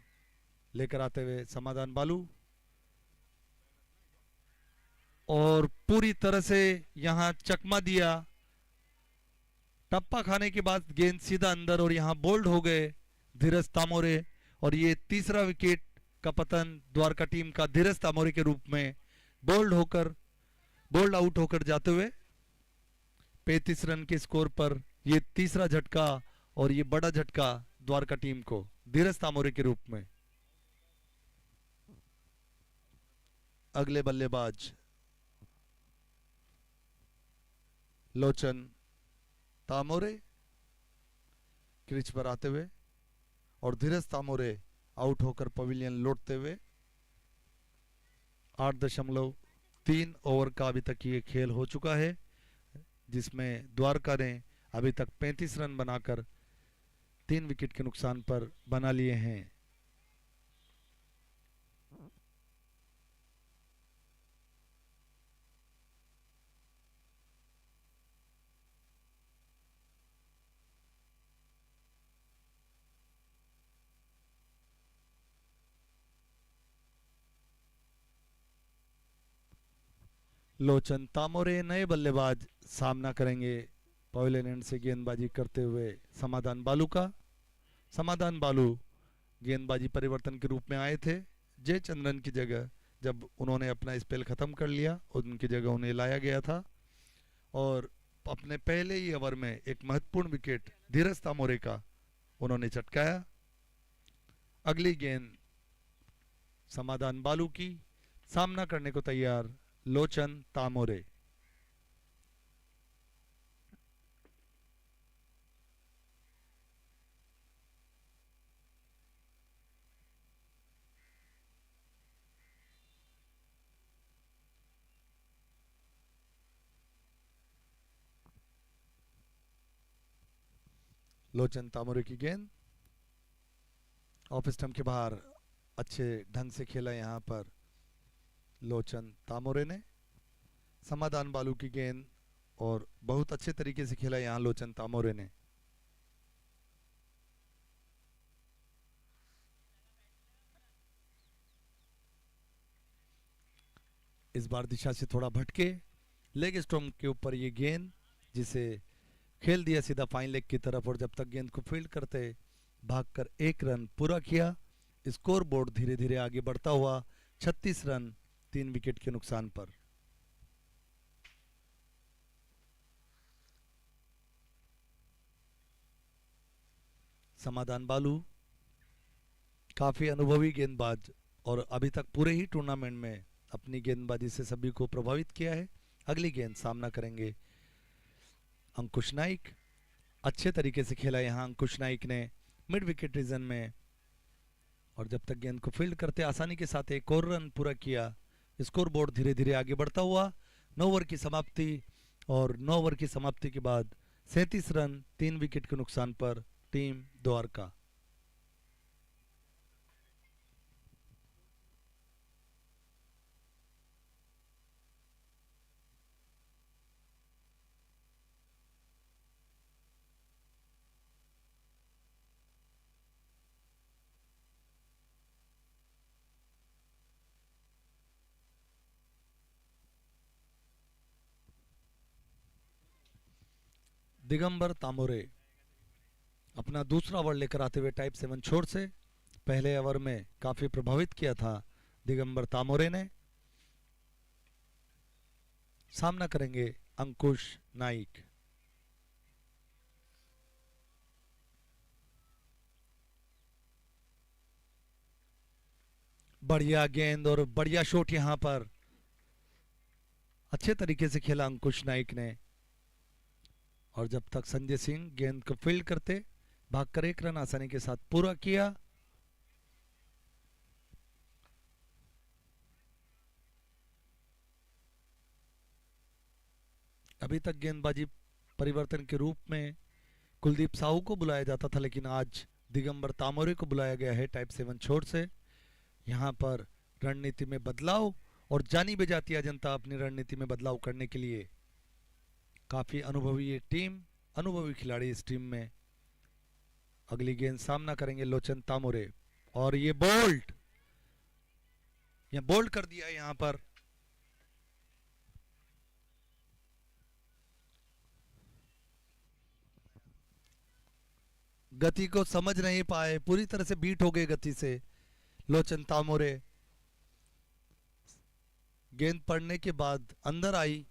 लेकर आते हुए समाधान बालू, और पूरी तरह से यहां चकमा दिया। टप्पा खाने के बाद गेंद सीधा अंदर, और यहां बोल्ड हो गए धीरज तामोरे, और ये तीसरा विकेट का पतन द्वारका टीम का धीरज तामोरे के रूप में बोल्ड आउट होकर जाते हुए 35 रन के स्कोर पर ये तीसरा झटका, और ये बड़ा झटका द्वारका टीम को धीरज तामोरे के रूप में। अगले बल्लेबाज लोचन तामोरे क्रीज पर आते हुए और धीरज तामोरे आउट होकर पवेलियन लौटते हुए 8.3 ओवर का अभी तक ये खेल हो चुका है, जिसमें द्वारका ने अभी तक 35 रन बनाकर 3 विकेट के नुकसान पर बना लिए हैं। लोचन तामोरे नए बल्लेबाज सामना करेंगे पवेलियन एंड से गेंदबाजी करते हुए समाधान बालू का। समाधान बालू गेंदबाजी परिवर्तन के रूप में आए थे जयचंद्रन की जगह। जब उन्होंने अपना स्पेल खत्म कर लिया उनकी जगह उन्हें लाया गया था और अपने पहले ही ओवर में एक महत्वपूर्ण विकेट धीरज तामोरे का उन्होंने चटकाया। अगली गेंद समाधान बालू की, सामना करने को तैयार लोचन तामोरे। लोचन तामोरे की गेंद ऑफ स्टंप के बाहर अच्छे ढंग से खेला यहां पर लोचन तामोरे ने। समाधान बालू की गेंद और बहुत अच्छे तरीके से खेला यहां लोचन तामोरे ने। इस बार दिशा से थोड़ा भटके लेग स्टंप के ऊपर ये गेंद, जिसे खेल दिया सीधा फाइन लेग की तरफ और जब तक गेंद को फील्ड करते भागकर 1 रन पूरा किया। स्कोर बोर्ड धीरे धीरे आगे बढ़ता हुआ 36 रन 3 विकेट के नुकसान पर। समाधान बालू काफी अनुभवी गेंदबाज और अभी तक पूरे ही टूर्नामेंट में अपनी गेंदबाजी से सभी को प्रभावित किया है। अगली गेंद सामना करेंगे अंकुश नाइक। अच्छे तरीके से खेला यहां अंकुश नाइक ने मिड विकेट रीजन में और जब तक गेंद को फील्ड करते आसानी के साथ 1 और रन पूरा किया। स्कोर बोर्ड धीरे धीरे आगे बढ़ता हुआ 9 ओवर की समाप्ति और 9 ओवर की समाप्ति के बाद 37 रन 3 विकेट के नुकसान पर टीम द्वारका। दिगंबर तामोरे अपना दूसरा ओवर लेकर आते हुए टाइप 7 छोर से पहले ओवर में काफी प्रभावित किया था दिगंबर तामोरे ने। सामना करेंगे अंकुश नाइक। बढ़िया गेंद और बढ़िया शॉट यहां पर अच्छे तरीके से खेला अंकुश नाइक ने और जब तक संजय सिंह गेंद को फील्ड करते भागकर 1 रन आसानी के साथ पूरा किया। अभी तक गेंदबाजी परिवर्तन के रूप में कुलदीप साहू को बुलाया जाता था, लेकिन आज दिगंबर तामोरे को बुलाया गया है टाइप 7 छोर से। यहां पर रणनीति में बदलाव और जानी बेजाती जनता अपनी रणनीति में बदलाव करने के लिए काफी अनुभवी ये टीम, अनुभवी खिलाड़ी इस टीम में। अगली गेंद सामना करेंगे लोचन तामोरे और ये बोल्ड कर दिया यहां पर। गति को समझ नहीं पाए, पूरी तरह से बीट हो गए गति से लोचन तामोरे। गेंद पड़ने के बाद अंदर आई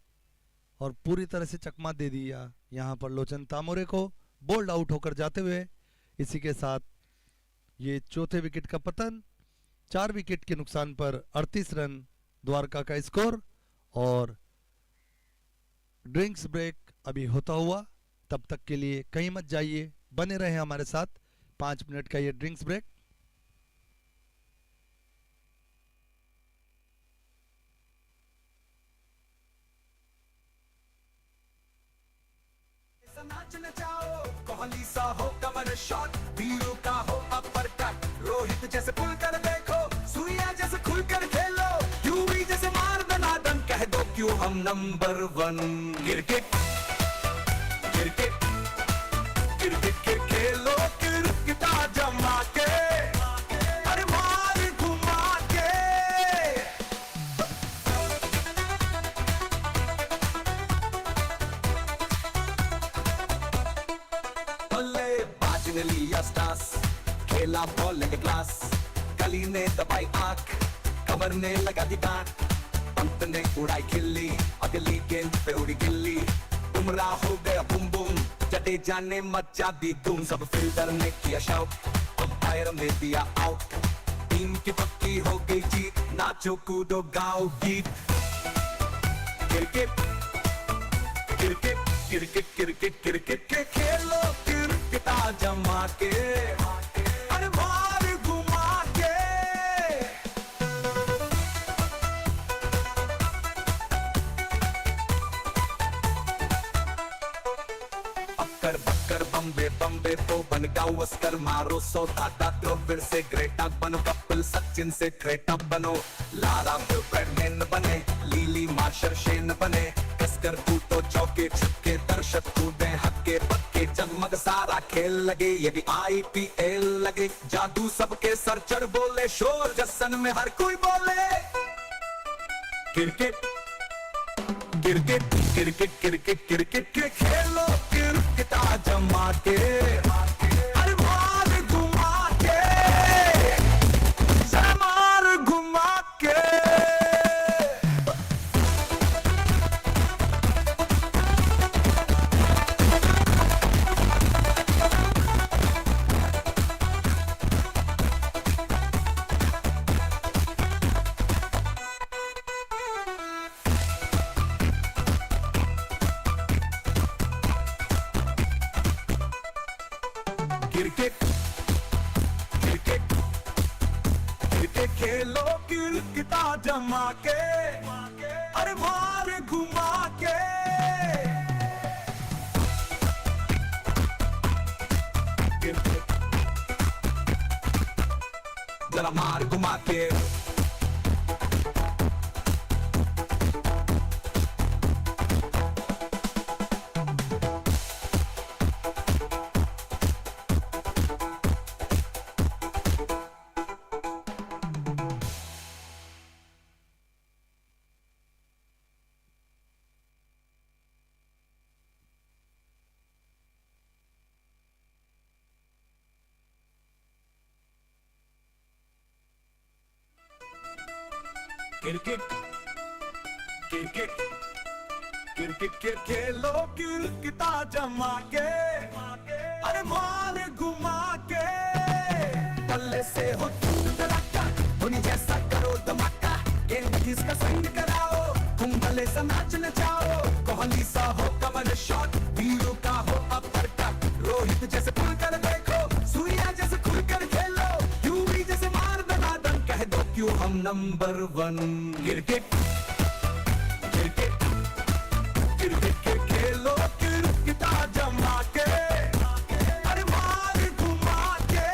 और पूरी तरह से चकमा दे दिया यहां पर लोचन तामोरे को, बोल्ड आउट होकर जाते हुए। इसी के साथ ये चौथे विकेट का पतन, 4 विकेट के नुकसान पर 38 रन द्वारका का स्कोर और ड्रिंक्स ब्रेक अभी होता हुआ। तब तक के लिए कहीं मत जाइए, बने रहे हमारे साथ। 5 मिनट का ये ड्रिंक्स ब्रेक। नाचने जाओ, कोहली सा हो कमर शॉट, वीरू का हो अपर कट, रोहित जैसे पुल कर देखो, सूर्या जैसे खुल कर खेलो, यूवी जैसे मार दनादन, कह दो क्यों हम नंबर 1। क्रिकेट क्रिकेट क्रिकेट के खेलो, क्रिकेटा जमा के, अरे मार घुमा के। बल्लेबाज ने लिया स्टास, खेला बॉल के क्लास, गली ने दबाई आंख, कमर ने लगा दी गांठ, पंत ने उड़ाई खिल्ली, अगली गेंद पे उड़ी गिल्ली, बुमराह हो गया बूम बूम, जडेजा ने मचा दी धूम, सब फील्डर ने किया शाउट, अंपायर ने दिया आउट, टीम की पक्की हो गई जीत, नाचो कूदो गाओ गीत। Cricket cricket cricket cricket cricket के खेलो, क्रिकेटा जमा के, अरे मार घुमा के। अक्कर बक्कर बम्बे बम्बे तो बन गावस्कर, मारो 100 दादा तो फिर से ग्रेटा बनो, कपिल सचिन से ग्रेटा बनो, लारा ब्रैडमैन बने, लीली मार्शल शेन बने, कसकर कूटो चौके छक्के, दर्शक कूदे हक्के पक्के, जगमग सारा खेल लगे, ये भी IPL लगे, जादू सबके सर चढ़ बोले, शोर जसन में हर कोई बोले। Cricket cricket cricket cricket cricket के खेलो, क्रिकेटा जमा के, अरे मार घुमा के, मार घुमा के। क्रिकेट क्रिकेट क्रिकेट खेलो, क्रिकेटा जमा के, अरे मार घुमा के। क्रिकेट जरा मार घुमा के। क्रिकेट क्रिकेट क्रिकेट के खेलो, क्रिकेटा जमा के, अरे मार घुमा के। बल्ले से हो धड़का, धोनी जैसा करो धमाका, गेंद जिसका संग कराओ, तुम भले से नाचने जाओ, कोहली सा हो कमर शॉट, वीरू का हो अपर कट, रोहित जैसे पुल कर देखो, सूर्या जैसे खुल कर खेलो, यूवी जैसे मार दनादन, कह दो क्यों हम नंबर 1। क्रिकेट क्रिकेट क्रिकेट के खेलो, क्रिकेटा जमा के, अरे मार घुमा के।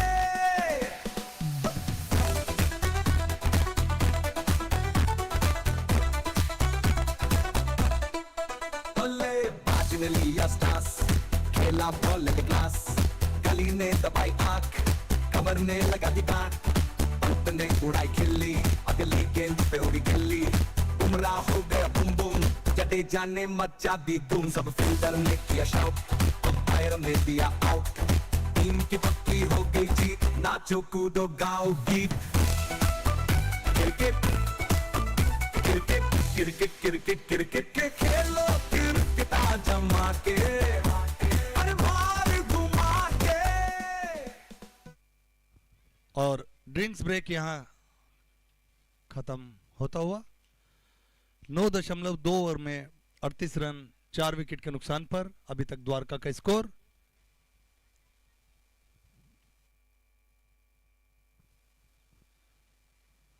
बल्लेबाज ने लिया स्टास, खेला बॉल के क्लास, गली ने दबाई आंख, कमर ने लगा दी गांठ, पंत ने उड़ाई खिल्ली, अगली गेंद पे उड़ी गिल्ली, बुमराह हो गया बूम बूम, जडेजा ने मचा दी धूम, सब फील्डर ने किया शाउट, अंपायर ने दिया आउट, टीम की पक्की हो गई जीत, नाचो कूदो गाओ गीत। Cricket cricket cricket cricket cricket के खेलो, क्रिकेटा जमा के, अरे मार घुमा के। और ड्रिंक्स ब्रेक यहाँ खत्म होता हुआ। 9.2 ओवर में 38 रन 4 विकेट के नुकसान पर अभी तक द्वारका का स्कोर।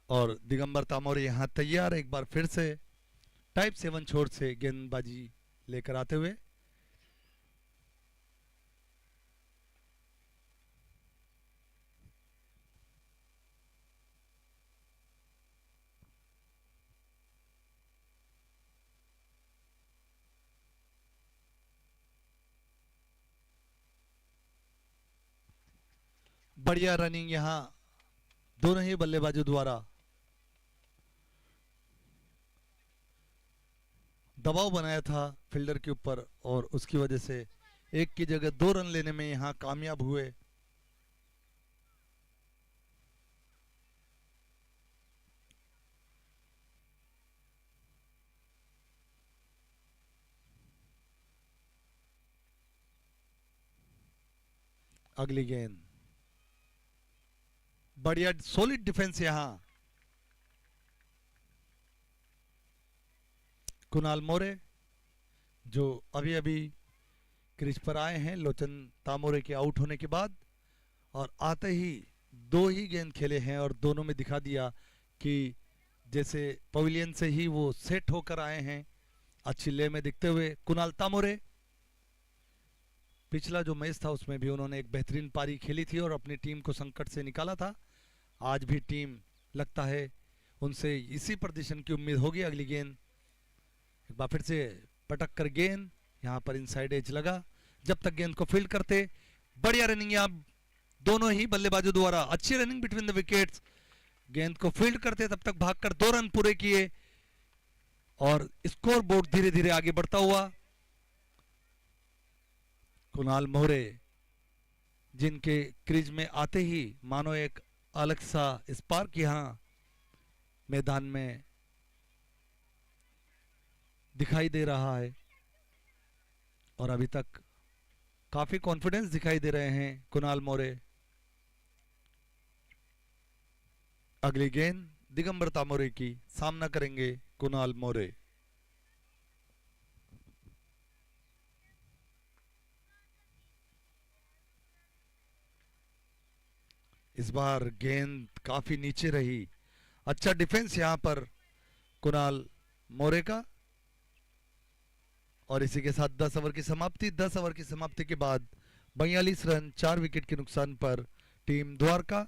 और दिगंबर तामोरे यहां तैयार एक बार फिर से टाइप 7 छोर से गेंदबाजी लेकर आते हुए। बढ़िया रनिंग यहां दोनों ही बल्लेबाजों द्वारा। दबाव बनाया था फील्डर के ऊपर और उसकी वजह से एक की जगह 2 रन लेने में यहां कामयाब हुए। अगली गेंद, बढ़िया सॉलिड डिफेंस यहां कुणाल मोरे जो अभी अभी क्रीज पर आए हैं लोचन तामोरे के आउट होने के बाद, और आते ही 2 ही गेंद खेले हैं और दोनों में दिखा दिया कि जैसे पवेलियन से ही वो सेट होकर आए हैं अच्छी ले में दिखते हुए। कुणाल तामोरे पिछला जो मैच था उसमें भी उन्होंने एक बेहतरीन पारी खेली थी और अपनी टीम को संकट से निकाला था। आज भी टीम लगता है उनसे इसी प्रदर्शन की उम्मीद होगी। अगली गेंद एक बार फिर से पटक कर गेंद यहां पर इनसाइड एज लगा। जब तक गेंद को फील्ड करते, बढ़िया रनिंग यहां दोनों ही बल्लेबाजों द्वारा, अच्छी रनिंग बिटवीन द विकेट्स। गेंद को फील्ड करते तब तक भागकर 2 रन पूरे किए और स्कोर बोर्ड धीरे धीरे आगे बढ़ता हुआ। कुणाल मोरे जिनके क्रीज में आते ही मानो एक अलग सा स्पार्क यहां मैदान में दिखाई दे रहा है और अभी तक काफी कॉन्फिडेंस दिखाई दे रहे हैं कुणाल मोरे। अगली गेंद दिगंबर तामोरे की, सामना करेंगे कुणाल मोरे। इस बार गेंद काफी नीचे रही, अच्छा डिफेंस यहां पर कुणाल मोरे का। और इसी के साथ 10 ओवर की समाप्ति। 10 ओवर की समाप्ति के बाद 42 रन 4 विकेट के नुकसान पर टीम द्वारका।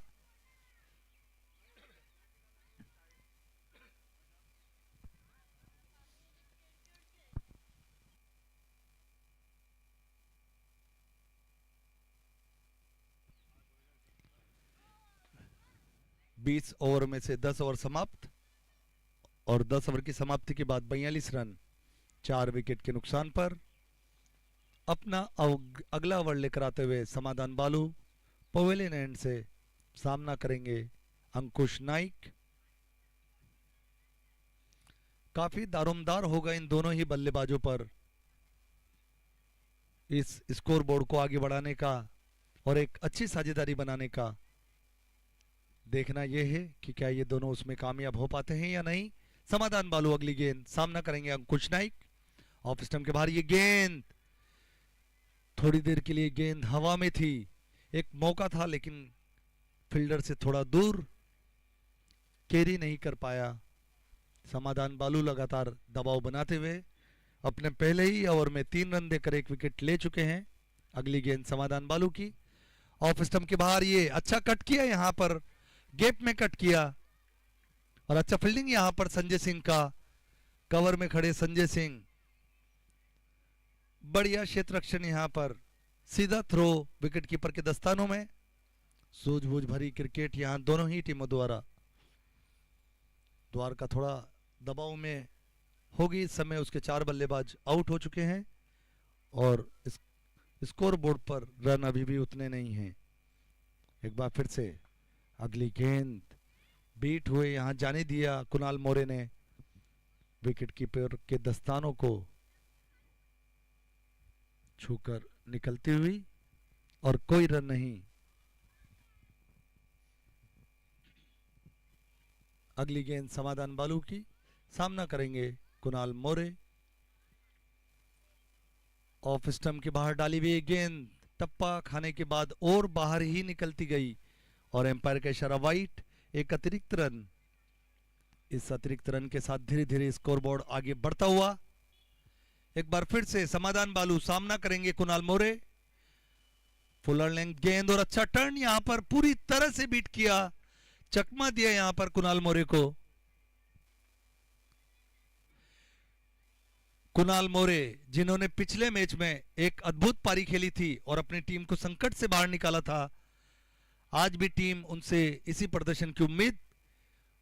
बीस ओवर में से 10 ओवर समाप्त और 10 ओवर की समाप्ति के बाद 42 रन 4 विकेट के नुकसान पर अपना अगला ओवर लेकर आते हुए समाधान बालू पवेलियन एंड से सामना करेंगे अंकुश नाइक। काफी दारोमदार होगा इन दोनों ही बल्लेबाजों पर इस स्कोर बोर्ड को आगे बढ़ाने का और एक अच्छी साझेदारी बनाने का। देखना यह है कि क्या ये दोनों उसमें कामयाब हो पाते हैं या नहीं। समाधान बालू अगली गेंद, सामना करेंगे अंकुश नाइक। ऑफ स्टंप के बाहर ये गेंद, थोड़ी देर के लिए गेंद हवा में थी, एक मौका था लेकिन फील्डर से थोड़ा दूर, कैरी नहीं कर पाया। समाधान बालू लगातार दबाव बनाते हुए अपने पहले ही ओवर में 3 रन देकर 1 विकेट ले चुके हैं। अगली गेंद समाधान बालू की, ऑफ स्टंप के बाहर ये अच्छा कट किया, यहां पर गैप में कट किया और अच्छा फील्डिंग यहां पर संजय सिंह का, कवर में खड़े संजय सिंह, बढ़िया क्षेत्र रक्षण यहां पर, सीधा थ्रो विकेट कीपर के दस्तानों में। सूझबूझ भरी क्रिकेट यहां दोनों ही टीमों द्वारा। द्वारका थोड़ा दबाव में होगी इस समय, उसके 4 बल्लेबाज आउट हो चुके हैं और इस स्कोर बोर्ड पर रन अभी भी उतने नहीं हैं। एक बार फिर से अगली गेंद बीट हुए, यहां जाने दिया कुणाल मोरे ने विकेट कीपर के दस्तानों को छूकर निकलती हुई और कोई रन नहीं। अगली गेंद समाधान बालू की, सामना करेंगे कुणाल मोरे। ऑफ स्टंप के बाहर डाली हुई गेंद टप्पा खाने के बाद और बाहर ही निकलती गई और एम्पायर का इशारा वाइट। एक अतिरिक्त रन। इस अतिरिक्त रन के साथ धीरे धीरे स्कोरबोर्ड आगे बढ़ता हुआ। एक बार फिर से समाधान बालू सामना करेंगे कुणाल मोरे। फुलर लेंथ गेंद और अच्छा टर्न यहां पर पूरी तरह से बीट किया, चकमा दिया यहां पर कुणाल मोरे को। कुणाल मोरे जिन्होंने पिछले मैच में एक अद्भुत पारी खेली थी और अपनी टीम को संकट से बाहर निकाला था, आज भी टीम उनसे इसी प्रदर्शन की उम्मीद।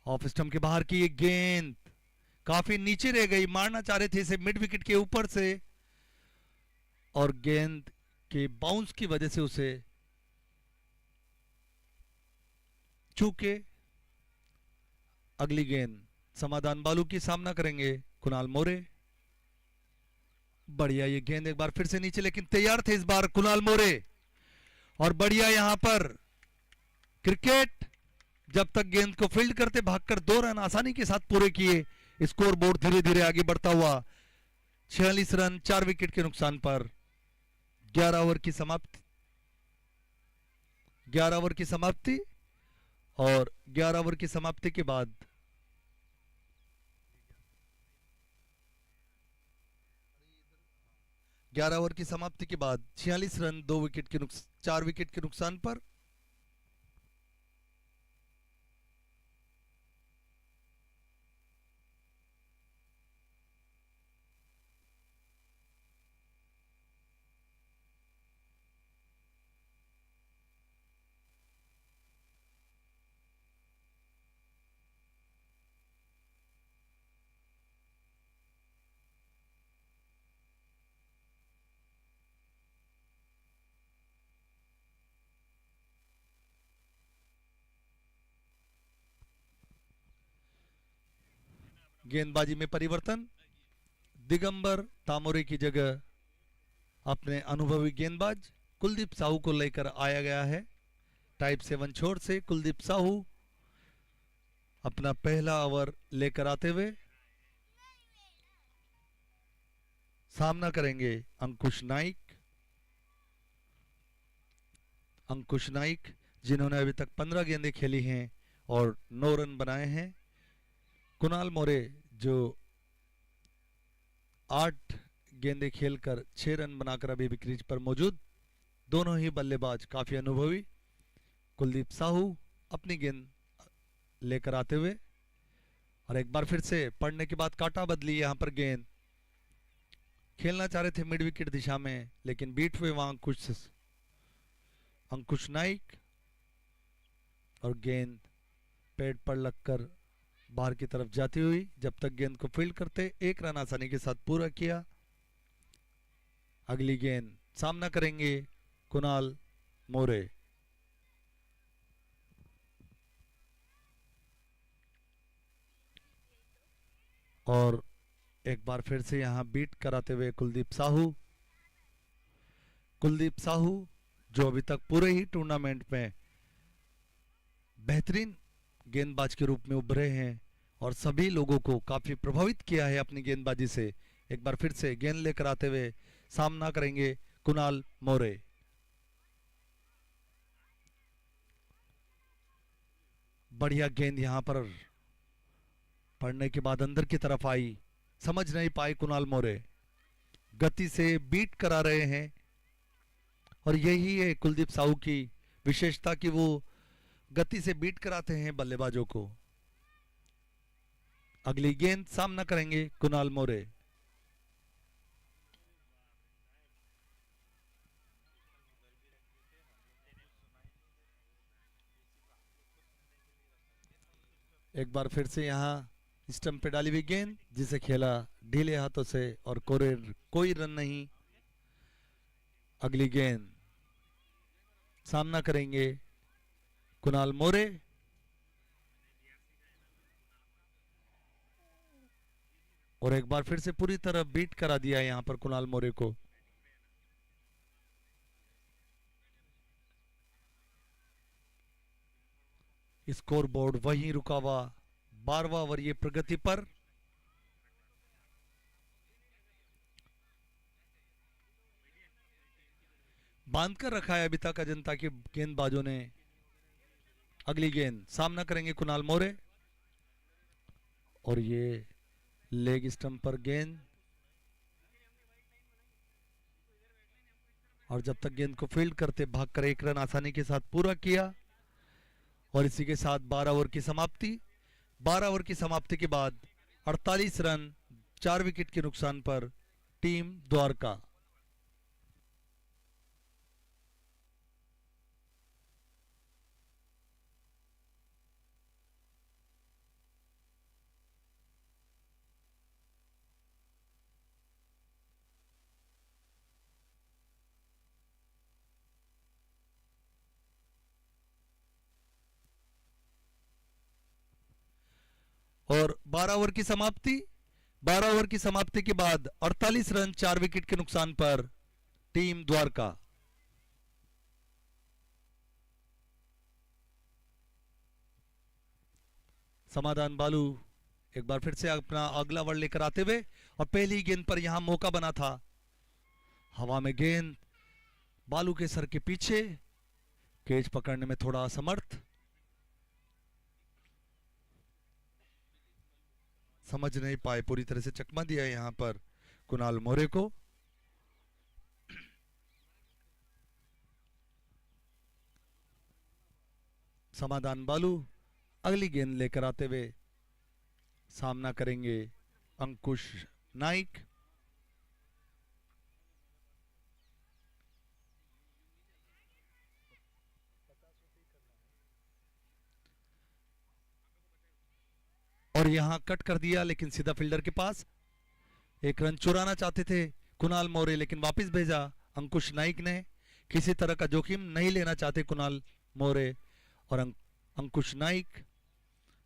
ऑफ स्टंप के बाहर की ये गेंद काफी नीचे रह गई, मारना चाह रहे थे इसे मिड विकेट के ऊपर से और गेंद के बाउंस की वजह से उसे चूके। अगली गेंद समाधान बालू की सामना करेंगे कुणाल मोरे। बढ़िया ये गेंद एक बार फिर से नीचे, लेकिन तैयार थे इस बार कुणाल मोरे और बढ़िया यहां पर क्रिकेट। जब तक गेंद को फील्ड करते भागकर 2 रन आसानी के साथ पूरे किए। स्कोर बोर्ड धीरे धीरे आगे बढ़ता हुआ 46 रन 4 विकेट के नुकसान पर। 11 ओवर की समाप्ति, 11 ओवर की समाप्ति और 11 ओवर की समाप्ति के बाद 11 ओवर की समाप्ति के बाद 46 रन 2 विकेट के 4 विकेट के नुकसान पर। गेंदबाजी में परिवर्तन, दिगंबर तामोरे की जगह अपने अनुभवी गेंदबाज कुलदीप साहू को लेकर आया गया है। टाइप 7 छोर से कुलदीप साहू अपना पहला ओवर लेकर आते हुए सामना करेंगे अंकुश नाइक। अंकुश नाइक जिन्होंने अभी तक 15 गेंदें खेली हैं और 9 रन बनाए हैं। कुणाल मोरे जो 8 गेंदें खेलकर 6 रन बनाकर अभी भी क्रीज पर मौजूद। दोनों ही बल्लेबाज काफी अनुभवी। कुलदीप साहू अपनी गेंद लेकर आते हुए और एक बार फिर से पड़ने के बाद काटा बदली। यहां पर गेंद खेलना चाह रहे थे मिड विकेट दिशा में, लेकिन बीट हुए वहां अंकुश नाइक और गेंद पैड पर लगकर बाहर की तरफ जाती हुई। जब तक गेंद को फील्ड करते 1 रन आसानी के साथ पूरा किया। अगली गेंद सामना करेंगे कुणाल मोरे। और एक बार फिर से यहां बीट कराते हुए कुलदीप साहू। कुलदीप साहू जो अभी तक पूरे ही टूर्नामेंट में बेहतरीन गेंदबाज के रूप में उभरे हैं और सभी लोगों को काफी प्रभावित किया है अपनी गेंदबाजी से। एक बार फिर से गेंद लेकर आते हुए सामना करेंगे कुणाल मोरे। बढ़िया गेंद यहां पर पड़ने के बाद अंदर की तरफ आई, समझ नहीं पाए कुणाल मोरे, गति से बीट करा रहे हैं और यही है कुलदीप साहू की विशेषता कि वो गति से बीट कराते हैं बल्लेबाजों को। अगली गेंद सामना करेंगे कुणाल मोरे। एक बार फिर से यहां स्टंप पे डाली हुई गेंद जिसे खेला ढीले हाथों से और कोई रन नहीं। अगली गेंद सामना करेंगे कुणाल मोरे। और एक बार फिर से पूरी तरह बीट करा दिया यहां पर कुणाल मोरे को। स्कोर बोर्ड वहीं रुका हुआ 12वां ओवर ये प्रगति पर। बांध कर रखा है अभी तक अजंता के गेंदबाजों ने। अगली गेंद सामना करेंगे कुणाल मोरे, और ये लेग स्टंप पर गेंद, और जब तक गेंद को फील्ड करते भागकर 1 रन आसानी के साथ पूरा किया। और इसी के साथ 12 ओवर की समाप्ति। 12 ओवर की समाप्ति के बाद 48 रन 4 विकेट के नुकसान पर टीम द्वारका। और 12 ओवर की समाप्ति। 12 ओवर की समाप्ति के बाद 48 रन 4 विकेट के नुकसान पर टीम द्वारका। समाधान बालू एक बार फिर से अपना अगला ओवर लेकर आते हुए, और पहली गेंद पर यहां मौका बना था। हवा में गेंद बालू के सर के पीछे, कैच पकड़ने में थोड़ा असमर्थ। समझ नहीं पाए, पूरी तरह से चकमा दिया यहां पर कुणाल मोरे को। समाधान बालू अगली गेंद लेकर आते हुए सामना करेंगे अंकुश नाइक। और यहां कट कर दिया, लेकिन सीधा फील्डर के पास। 1 रन चुराना चाहते थे कुणाल मोरे, लेकिन वापस भेजा अंकुश नाइक ने। किसी तरह का जोखिम नहीं लेना चाहते कुणाल मोरे और अंकुश नाइक।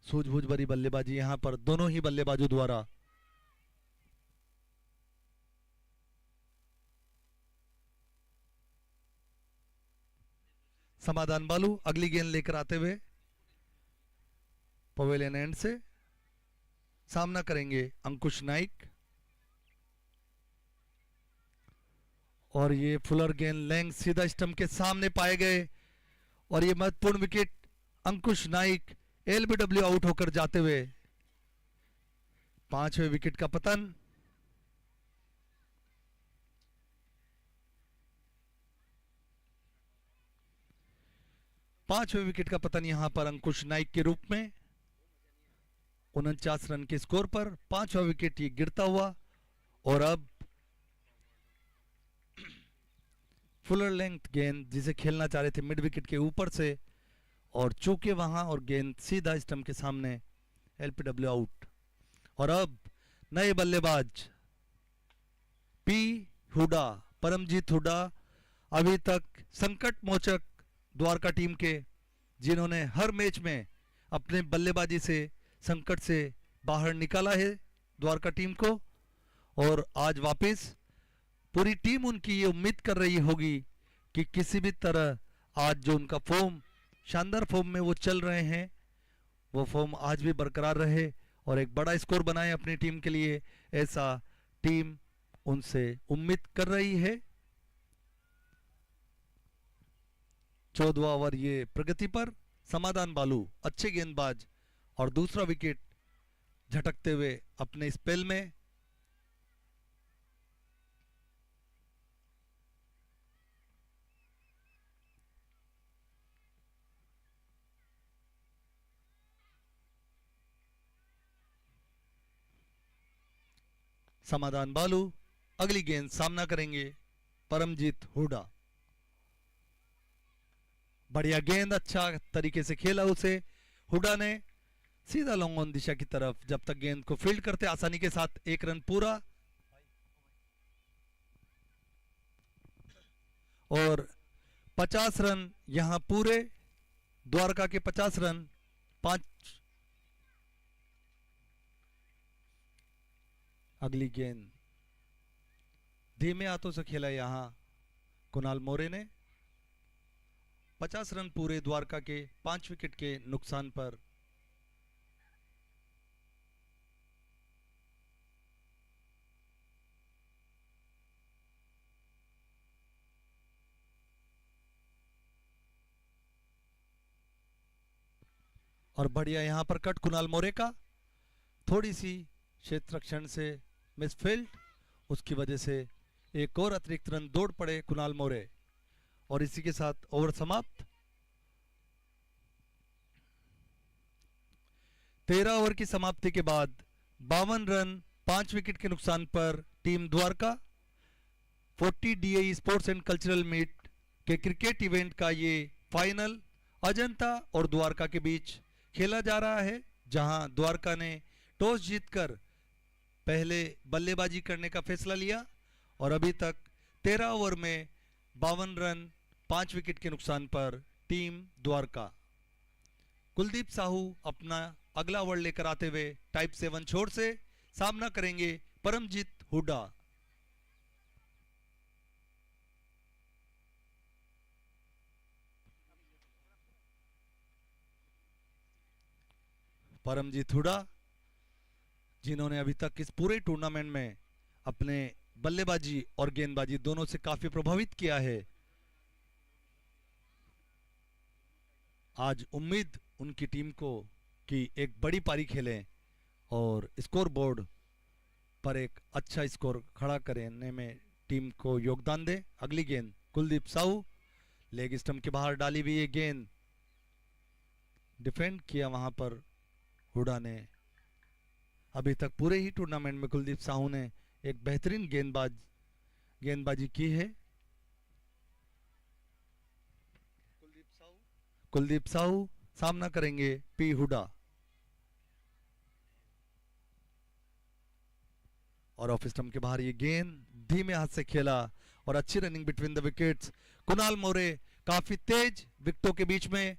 सूझबूझ भरी बल्लेबाजी यहां पर दोनों ही बल्लेबाजों द्वारा। समाधान बालू अगली गेंद लेकर आते हुए पवेलियन एंड से सामना करेंगे अंकुश नाइक। और ये फुलर गेंद लेंग सीधा स्टंप के सामने पाए गए, और ये महत्वपूर्ण विकेट अंकुश नाइक एलबीडब्ल्यू आउट होकर जाते हुए 5वें विकेट का पतन। पांचवें विकेट का पतन यहां पर अंकुश नाइक के रूप में। 49 रन के स्कोर पर 5वां विकेट ये गिरता हुआ, और अब फुलर लेंथ गेंद जिसे खेलना चाह रहे थे मिड विकेट के ऊपर से, और चूके वहां और गेंद सीधा स्टंप के सामने, एलपीडब्ल्यू आउट। और अब नए बल्लेबाज पी हुडा, परमजीत हुडा, अभी तक संकट मोचक द्वारका टीम के, जिन्होंने हर मैच में अपने बल्लेबाजी से संकट से बाहर निकाला है द्वारका टीम को। और आज वापस पूरी टीम उनकी ये उम्मीद कर रही होगी कि किसी भी तरह आज जो उनका फॉर्म, शानदार फॉर्म में वो चल रहे हैं, वो फॉर्म आज भी बरकरार रहे और एक बड़ा स्कोर बनाए अपनी टीम के लिए, ऐसा टीम उनसे उम्मीद कर रही है। 14वां ओवर ये प्रगति पर। समाधान बालू अच्छे गेंदबाज, और दूसरा विकेट झटकते हुए अपने स्पेल में। समाधान बालू अगली गेंद सामना करेंगे परमजीत हुडा। बढ़िया गेंद, अच्छा तरीके से खेला उसे हुडा ने, सीधा लॉन्ग ऑन दिशा की तरफ। जब तक गेंद को फील्ड करते आसानी के साथ 1 रन पूरा। और 50 रन यहां पूरे, द्वारका के 50 रन। 5 अगली गेंद धीमे हाथों से खेला यहां कुणाल मोरे ने। 50 रन पूरे द्वारका के 5 विकेट के नुकसान पर। और बढ़िया यहाँ पर कट कुणाल मोरे का, थोड़ी सी क्षेत्र रक्षण से मिसफील्ड, उसकी वजह से एक और अतिरिक्त रन दौड़ पड़े कुणाल मोरे और इसी के साथ ओवर समाप्त। 13 ओवर की समाप्ति के बाद 52 रन 5 विकेट के नुकसान पर team Dwarka 40 DAE sports and cultural meet के क्रिकेट इवेंट का ये फाइनल अजंता और द्वारका के बीच खेला जा रहा है, जहां द्वारका ने टॉस जीतकर पहले बल्लेबाजी करने का फैसला लिया और अभी तक 13 ओवर में 52 रन 5 विकेट के नुकसान पर टीम द्वारका। कुलदीप साहू अपना अगला ओवर लेकर आते हुए टाइप 7 छोर से सामना करेंगे परमजीत हुड्डा। परमजीत हुड्डा जिन्होंने अभी तक इस पूरे टूर्नामेंट में अपने बल्लेबाजी और गेंदबाजी दोनों से काफी प्रभावित किया है। आज उम्मीद उनकी टीम को कि एक बड़ी पारी खेलें और स्कोर बोर्ड पर एक अच्छा स्कोर खड़ा करने में टीम को योगदान दे। अगली गेंद कुलदीप साहू, लेग स्टंप के बाहर डाली हुई ये गेंद, डिफेंड किया वहां पर हुड्डा ने। अभी तक पूरे ही टूर्नामेंट में कुलदीप साहू ने एक बेहतरीन गेंदबाजी की है। कुलदीप साहू सामना करेंगे पी हुड्डा और ऑफ स्टंप के बाहर ये गेंद धीमे हाथ से खेला और अच्छी running between the wickets. Kunal More काफी तेज विकेटों के बीच में,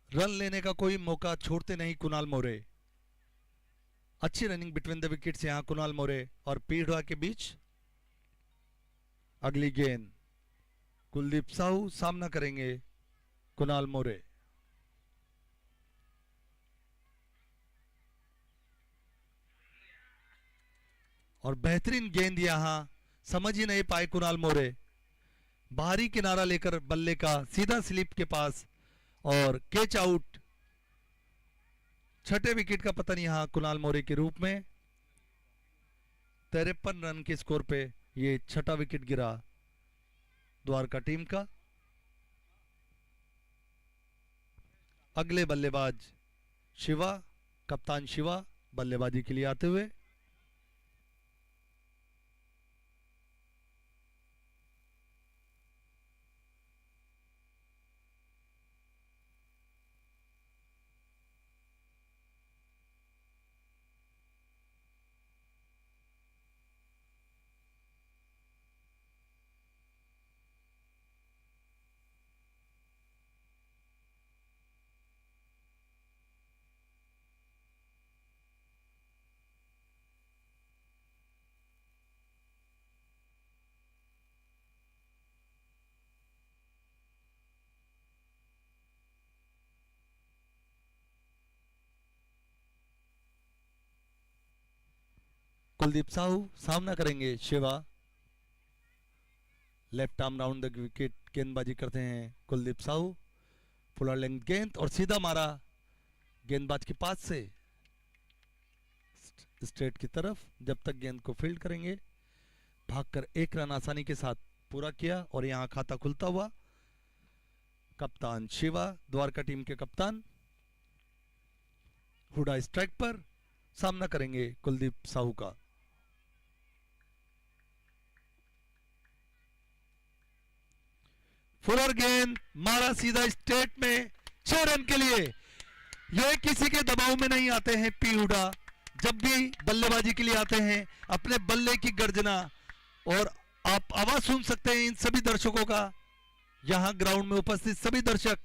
रन लेने का कोई मौका छोड़ते नहीं कुणाल मोरे। अच्छी रनिंग बिटवीन द विकेट्स यहां कुणाल मोरे और पी हुड्डा के बीच। अगली गेंद कुलदीप साहू सामना करेंगे कुणाल मोरे। और बेहतरीन गेंद यहां समझ ही नहीं पाए कुणाल मोरे, बाहरी किनारा लेकर बल्ले का सीधा स्लिप के पास और कैच आउट। छठे विकेट का पतन यहां कुणाल मोरे के रूप में। 53 रन के स्कोर पे ये छठा विकेट गिरा द्वारका टीम का। अगले बल्लेबाज शिवा, कप्तान शिवा बल्लेबाजी के लिए आते हुए। कुलदीप साहू सामना करेंगे Shiva. Left arm round the wicket गेंदबाजी करते हैं कुलदीप साहू। फुलर लेंथ गेंद और सीधा मारा गेंदबाज के पास से स्ट्रेट की तरफ। जब तक गेंद को फील्ड करेंगे, भागकर एक रन आसानी के साथ पूरा किया और यहां खाता खुलता हुआ। कप्तान शिवा द्वारका टीम के कप्तान। हुड्डा स्ट्राइक पर सामना करेंगे कुलदीप साहू का। फुलर गेंद मारा सीधा स्ट्रेट में 6 रन के लिए। ये किसी के दबाव में नहीं आते हैं पी हुड्डा। जब भी बल्लेबाजी के लिए आते हैं अपने बल्ले की गर्जना, और आप आवाज सुन सकते हैं इन सभी दर्शकों का, यहां ग्राउंड में उपस्थित सभी दर्शक,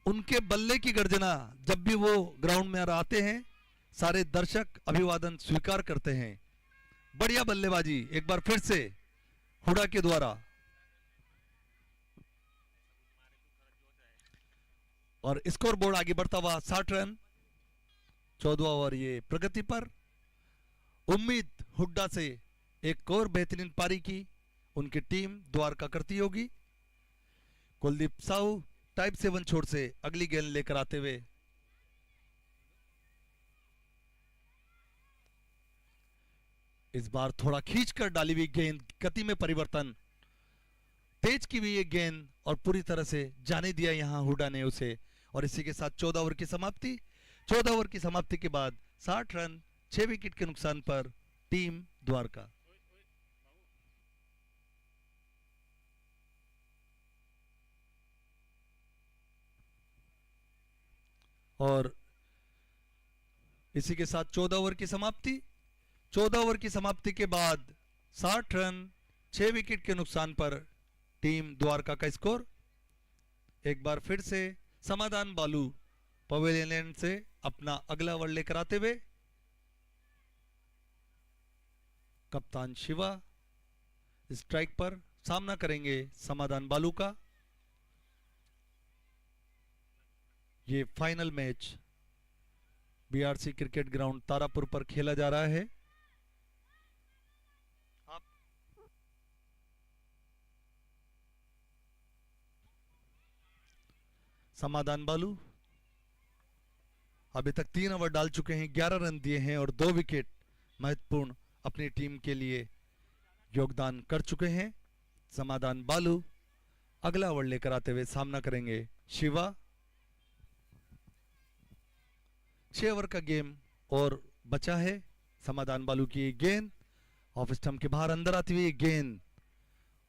उनके बल्ले की गर्जना जब भी वो ग्राउंड में आते हैं सारे दर्शक अभिवादन स्वीकार करते हैं। बढ़िया बल्लेबाजी एक बार फिर से हुड्डा के द्वारा। और स्कोर बोर्ड आगे बढ़ता हुआ 60 रन। 14वां ओवर ये प्रगति पर। उम्मीद हुड्डा से एक और बेहतरीन पारी की उनकी टीम द्वारका करती होगी। कुलदीप साहू टाइप 7 छोर से अगली गेंद लेकर आते हुए इस बार थोड़ा खींचकर डाली हुई गेंद, गति में परिवर्तन, तेज की हुई ये गेंद और पूरी तरह से जाने दिया यहां हुडा ने उसे। और इसी के साथ 14 ओवर की समाप्ति। 14 ओवर की समाप्ति के बाद 60 रन 6 विकेट के नुकसान पर टीम द्वारका। और इसी के साथ 14 ओवर की समाप्ति। 14 ओवर की समाप्ति के बाद 60 रन 6 विकेट के नुकसान पर टीम द्वारका का स्कोर। एक बार फिर से समाधान बालू पवेलियन से अपना अगला ओवर लेकर आते हुए कप्तान शिवा स्ट्राइक पर सामना करेंगे समाधान बालू का। ये final match BRC cricket ground Tarapur पर खेला जा रहा है। समाधान बालू अभी तक 3 ओवर डाल चुके हैं, 11 रन दिए हैं और 2 विकेट महत्वपूर्ण अपनी टीम के लिए योगदान कर चुके हैं। समाधान बालू अगला ओवर लेकर आते हुए सामना करेंगे शिवा। 6 ओवर का गेम और बचा है। समाधान बालू की गेंद ऑफ स्टंप के बाहर अंदर आती हुई गेंद,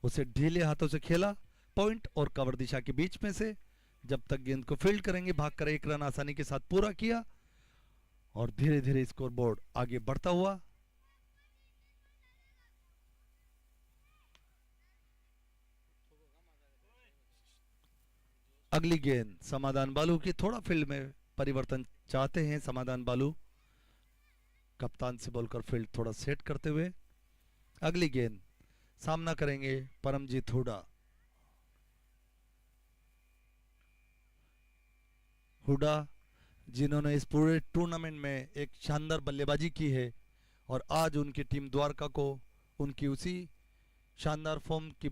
उसे ढीले हाथों से खेला पॉइंट और कवर दिशा के बीच में से। जब तक गेंद को फील्ड करेंगे भागकर 1 रन आसानी के साथ पूरा किया और धीरे धीरे स्कोरबोर्ड आगे बढ़ता हुआ। अगली गेंद समाधान बालू की, थोड़ा फील्ड में परिवर्तन चाहते हैं समाधान बालू, कप्तान से बोलकर फील्ड थोड़ा सेट करते हुए। अगली गेंद सामना करेंगे परमजीत हुडा। हुडा जिन्होंने इस पूरे टूर्नामेंट में एक शानदार बल्लेबाजी की है और आज उनकी टीम द्वारका को उनकी उसी शानदार फॉर्म की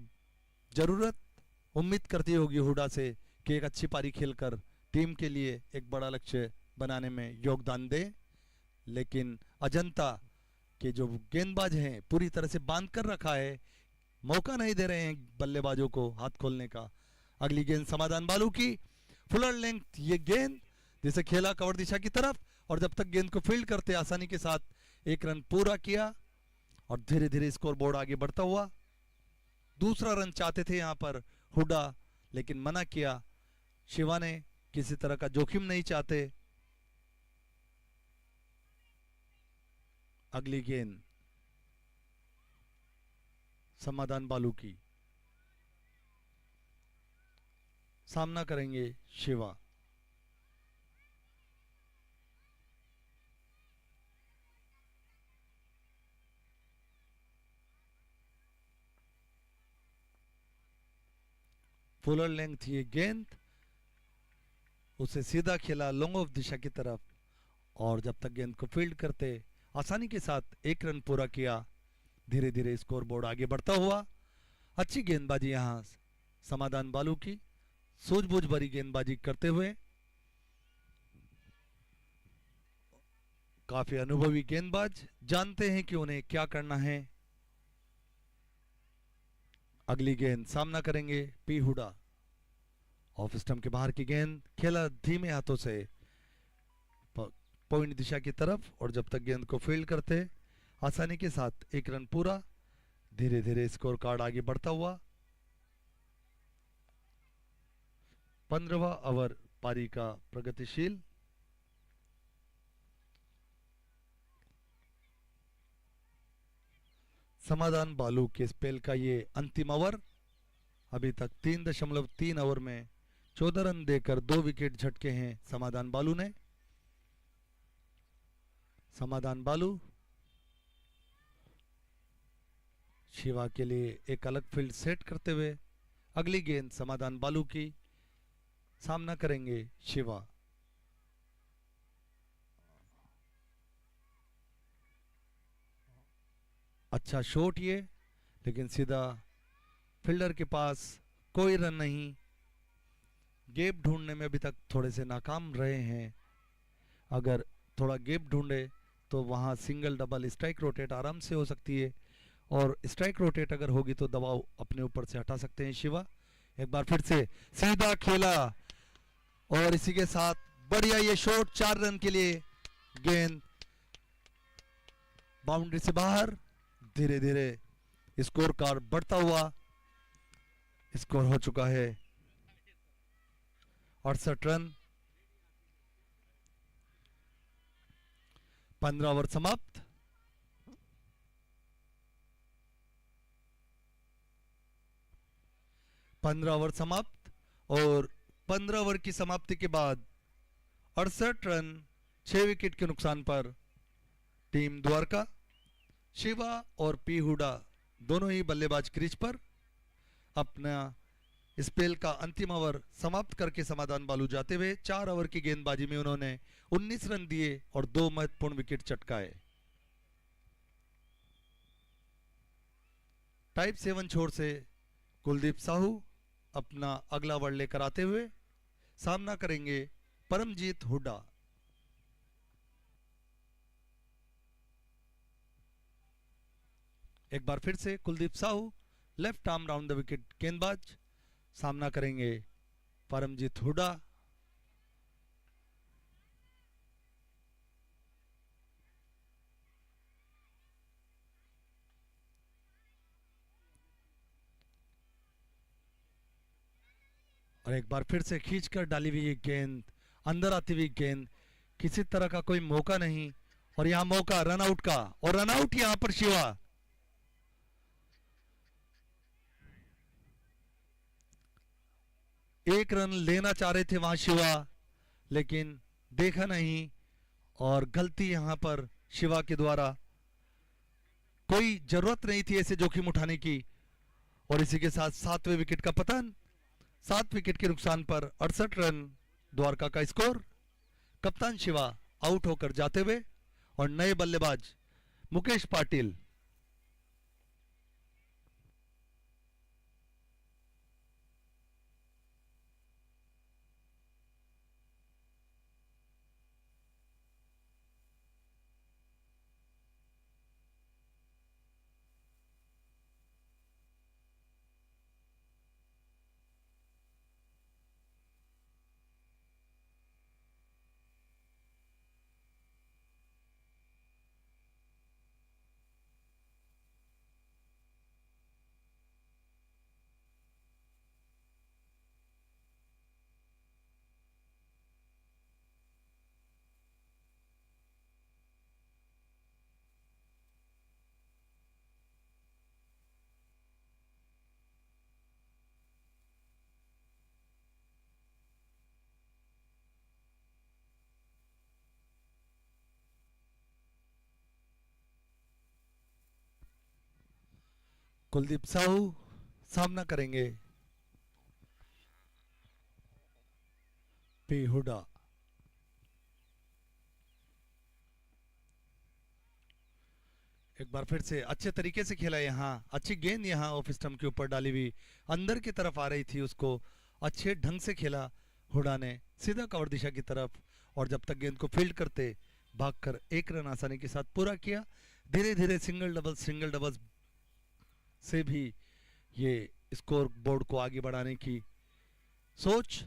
जरूरत उम्मीद करती होगी हुडा से कि एक अच्छी पारी खेलकर टीम के लिए एक बड़ा लक्ष्य बनाने में योगदान दे। लेकिन अजंता के जो गेंदबाज हैं पूरी तरह से बांध कर रखा है, मौका नहीं दे रहे हैं बल्लेबाजों को हाथ खोलने का। अगली गेंद समाधान बालू की, फुलर लेंथ ये गेंद जिसे खेला कवर दिशा की तरफ और जब तक गेंद को फील्ड करते आसानी के साथ 1 रन पूरा किया और धीरे धीरे स्कोर बोर्ड आगे बढ़ता हुआ। दूसरा रन चाहते थे यहां पर हुडा लेकिन मना किया। शिवा ने किसी तरह का जोखिम नहीं चाहते। अगली गेंद समाधान बालू की, सामना करेंगे शिवा। फुलर लेंथ ये गेंद, उसे सीधा खेला लॉन्ग ऑफ दिशा की तरफ और जब तक गेंद को फील्ड करते आसानी के साथ 1 रन पूरा किया। धीरे धीरे स्कोर बोर्ड आगे बढ़ता हुआ। अच्छी गेंदबाजी यहां समाधान बालू की, सूझबूझ भरी गेंदबाजी करते हुए। काफी अनुभवी गेंदबाज, जानते हैं कि उन्हें क्या करना है। अगली गेंद सामना करेंगे पी हुडा। ऑफ स्टंप के बाहर की गेंद खेला धीमे हाथों से पॉइंट दिशा की तरफ और जब तक गेंद को फील्ड करते आसानी के साथ 1 रन पूरा। धीरे धीरे स्कोर कार्ड आगे बढ़ता हुआ। 15वां ओवर पारी का प्रगतिशील। समाधान बालू के स्पेल का ये अंतिम ओवर। अभी तक 3.3 ओवर में 14 रन देकर 2 विकेट झटके हैं समाधान बालू ने। समाधान बालू शिवा के लिए एक अलग फील्ड सेट करते हुए अगली गेंद समाधान बालू की, सामना करेंगे शिवा। अच्छा शॉट ये, लेकिन सीधा फील्डर के पास कोई रन नहीं, गैप ढूंढने में अभी तक थोड़े से नाकाम रहे हैं। अगर थोड़ा गैप ढूंढे तो वहां सिंगल डबल स्ट्राइक रोटेट आराम से हो सकती है, और स्ट्राइक रोटेट अगर होगी तो दबाव अपने ऊपर से हटा सकते हैं शिवा। एक बार फिर से सीधा खेला और इसी के साथ बढ़िया ये शॉट, 4 रन के लिए। गेंद बाउंड्री से बाहर, धीरे धीरे स्कोर कार्ड बढ़ता हुआ स्कोर हो चुका है 68 रन। 15 ओवर समाप्त। और 15 ओवर की समाप्ति के बाद 68 रन 6 विकेट के नुकसान पर टीम द्वारका, शिवा और पी हुडा दोनों ही बल्लेबाज क्रीज पर अपना स्पेल का अंतिम ओवर समाप्त करके समाधान बालू जाते हुए 4 ओवर की गेंदबाजी में उन्होंने 19 रन दिए और 2 महत्वपूर्ण विकेट चटकाए। टाइप 7 छोर से कुलदीप साहू अपना अगला ओवर लेकर आते हुए सामना करेंगे परमजीत हुड्डा। एक बार फिर से Kuldeep Sahu left arm round the wicket गेंदबाज सामना करेंगे परमजीत हुड्डा। और एक बार फिर से खींचकर डाली हुई गेंद, अंदर आती हुई गेंद, किसी तरह का कोई मौका नहीं, और यहां मौका रनआउट का, और रनआउट यहां पर शिवा। एक रन लेना चाह रहे थे वहां शिवा, लेकिन देखा नहीं, और गलती यहां पर शिवा के द्वारा। कोई जरूरत नहीं थी ऐसे जोखिम उठाने की, और इसी के साथ 7वें विकेट का पतन। 7 विकेट के नुकसान पर 68 रन द्वारका का स्कोर। कप्तान शिवा आउट होकर जाते हुए, और नए बल्लेबाज मुकेश पाटिल। कुलदीप साहू सामना करेंगे पी हुडा। एक बार फिर से अच्छे तरीके से खेला, यहाँ अच्छी गेंद यहाँ ऑफ स्टंप के ऊपर डाली हुई अंदर की तरफ आ रही थी, उसको अच्छे ढंग से खेला हुडा ने सीधा कवर दिशा की तरफ, और जब तक गेंद को फील्ड करते भागकर 1 रन आसानी के साथ पूरा किया। धीरे धीरे सिंगल डबल्स से भी ये स्कोर बोर्ड को आगे बढ़ाने की सोच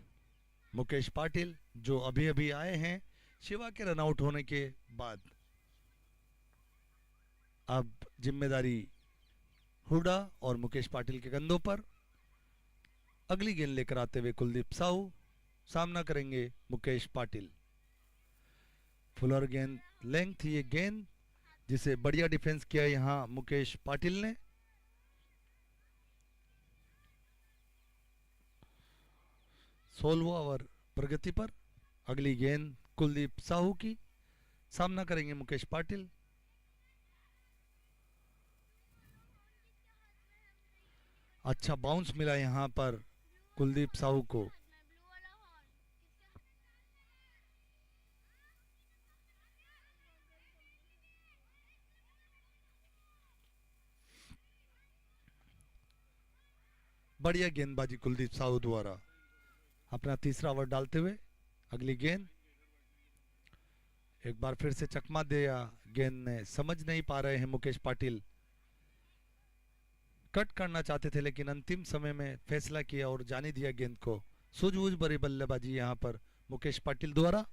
मुकेश पाटिल, जो अभी अभी आए हैं शिवा के रनआउट होने के बाद। अब जिम्मेदारी हुडा और मुकेश पाटिल के कंधों पर। अगली गेंद लेकर आते हुए कुलदीप साहू सामना करेंगे मुकेश पाटिल। फुलर गेंद लेंथ थी ये गेंद, जिसे बढ़िया डिफेंस किया यहां मुकेश पाटिल ने। सोलहवां ओवर प्रगति पर। अगली गेंद कुलदीप साहू की, सामना करेंगे मुकेश पाटिल। अच्छा बाउंस मिला यहां पर कुलदीप साहू को। बढ़िया गेंदबाजी कुलदीप साहू द्वारा। अपना तीसरा ओवर डालते हुए अगली गेंद, एक बार फिर से चकमा दिया, गेंद ने समझ नहीं पा रहे हैं मुकेश पाटिल, कट करना चाहते थे लेकिन अंतिम समय में फैसला किया और जाने दिया गेंद को। सूझबूझ भरी बल्लेबाजी यहां पर मुकेश पाटिल द्वारा।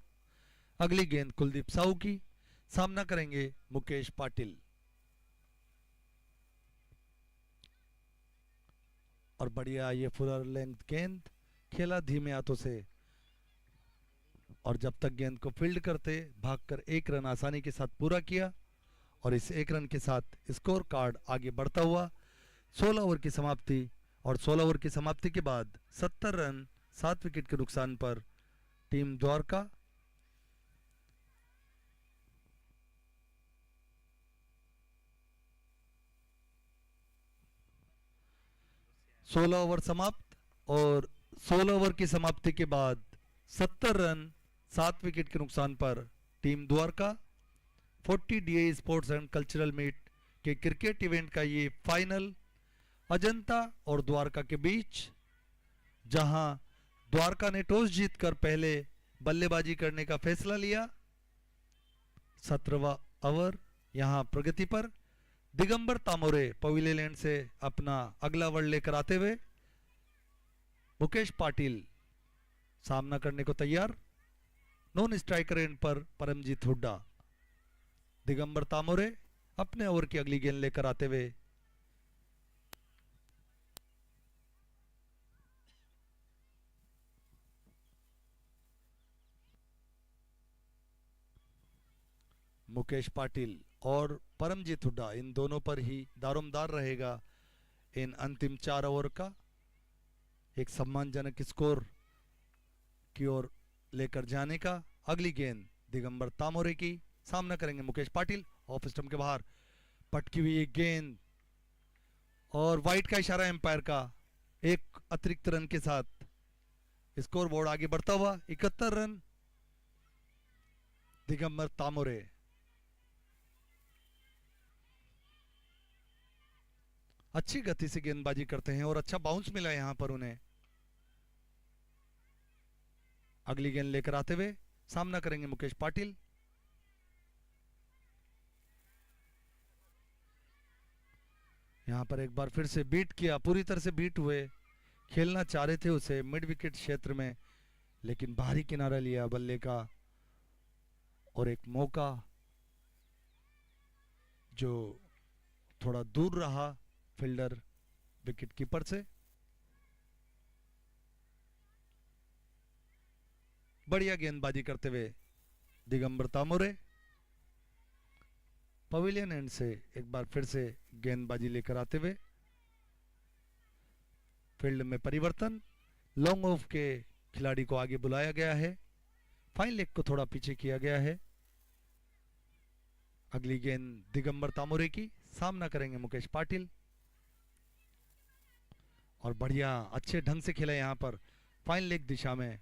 अगली गेंद कुलदीप साहू की, सामना करेंगे मुकेश पाटिल। और बढ़िया ये फुल लेंथ गेंद खेला धीमे हाथों से, और जब तक गेंद को फील्ड करते भागकर एक रन आसानी के साथ पूरा किया, और इस एक रन के साथ स्कोर कार्ड आगे बढ़ता हुआ 16 ओवर की समाप्ति। और 16 ओवर की समाप्ति के बाद 70 रन 7 विकेट के नुकसान पर टीम द्वारका 16 ओवर समाप्त, और 16 ओवर की समाप्ति के बाद 70 रन 7 विकेट के नुकसान पर team Dwarka 40 DA sports and cultural meet के क्रिकेट इवेंट का ये फाइनल अजंता और द्वारका के बीच, जहां द्वारका ने टॉस जीतकर पहले बल्लेबाजी करने का फैसला लिया। 17वां ओवर यहां प्रगति पर दिगंबर तामोरे पवेलियन से अपना अगला ओवर लेकर आते हुए मुकेश पाटिल सामना करने को तैयार। नॉन स्ट्राइकर एंड पर परमजीत हुड्डा। दिगंबर तामोरे अपने ओवर की अगली गेंद लेकर आते हुए मुकेश पाटिल और परमजीत हुड्डा, इन दोनों पर ही दारोमदार रहेगा इन अंतिम 4 ओवर का एक सम्मानजनक स्कोर की ओर लेकर जाने का। अगली गेंद दिगंबर तामोरे की, सामना करेंगे मुकेश पाटिल। ऑफ स्टंप के बाहर पटकी हुई एक गेंद, और वाइट का इशारा एम्पायर का, एक अतिरिक्त रन के साथ स्कोर बोर्ड आगे बढ़ता हुआ 71 रन दिगंबर तामोरे। अच्छी गति से गेंदबाजी करते हैं और अच्छा बाउंस मिला यहां पर उन्हें। अगली गेंद लेकर आते हुए सामना करेंगे मुकेश पाटिल। यहां पर एक बार फिर से बीट किया, पूरी तरह से बीट हुए, खेलना चाह रहे थे उसे मिड विकेट क्षेत्र में, लेकिन बाहरी किनारा लिया बल्ले का, और एक मौका जो थोड़ा दूर रहा फील्डर विकेट कीपर से। बढ़िया गेंदबाजी करते हुए दिगंबर तामोरे पवेलियन एंड से एक बार फिर से गेंदबाजी लेकर आते हुए फील्ड में परिवर्तन। लॉन्ग ऑफ के खिलाड़ी को आगे बुलाया गया है, फाइन लेग को थोड़ा पीछे किया गया है। अगली गेंद दिगंबर तामोरे की, सामना करेंगे मुकेश पाटिल। और बढ़िया अच्छे ढंग से खेला यहां पर फाइन लेग दिशा में,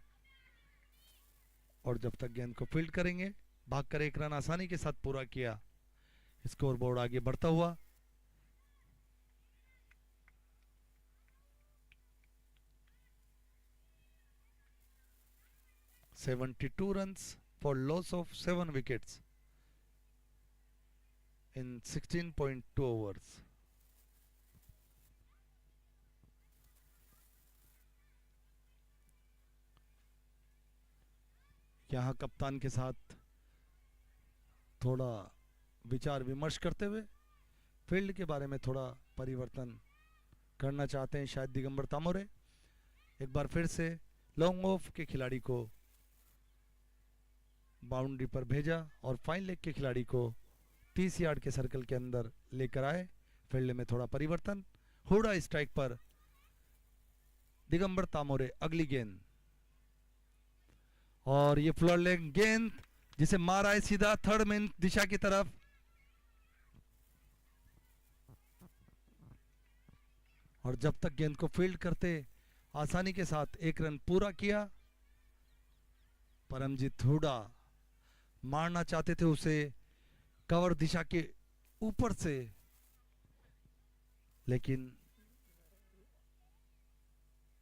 और जब तक गेंद को फील्ड करेंगे भागकर एक रन आसानी के साथ पूरा किया। स्कोर बोर्ड आगे बढ़ता हुआ 72 runs for loss of 7 wickets in 16.2 overs. यहाँ कप्तान के साथ थोड़ा विचार विमर्श करते हुए फील्ड के बारे में थोड़ा परिवर्तन करना चाहते हैं शायद दिगंबर तामोरे। एक बार फिर से लॉन्ग ऑफ के खिलाड़ी को बाउंड्री पर भेजा और फाइन लेग के खिलाड़ी को 30 यार्ड के सर्कल के अंदर लेकर आए। फील्ड में थोड़ा परिवर्तन, हुडा स्ट्राइक पर दिगंबर तामोरे। अगली गेंद और ये फ्लोर लेग गेंद जिसे मारा है सीधा थर्ड मैन दिशा की तरफ। और जब तक गेंद को फील्ड करते आसानी के साथ एक रन पूरा किया। परमजीत हुडा मारना चाहते थे उसे कवर दिशा के ऊपर से, लेकिन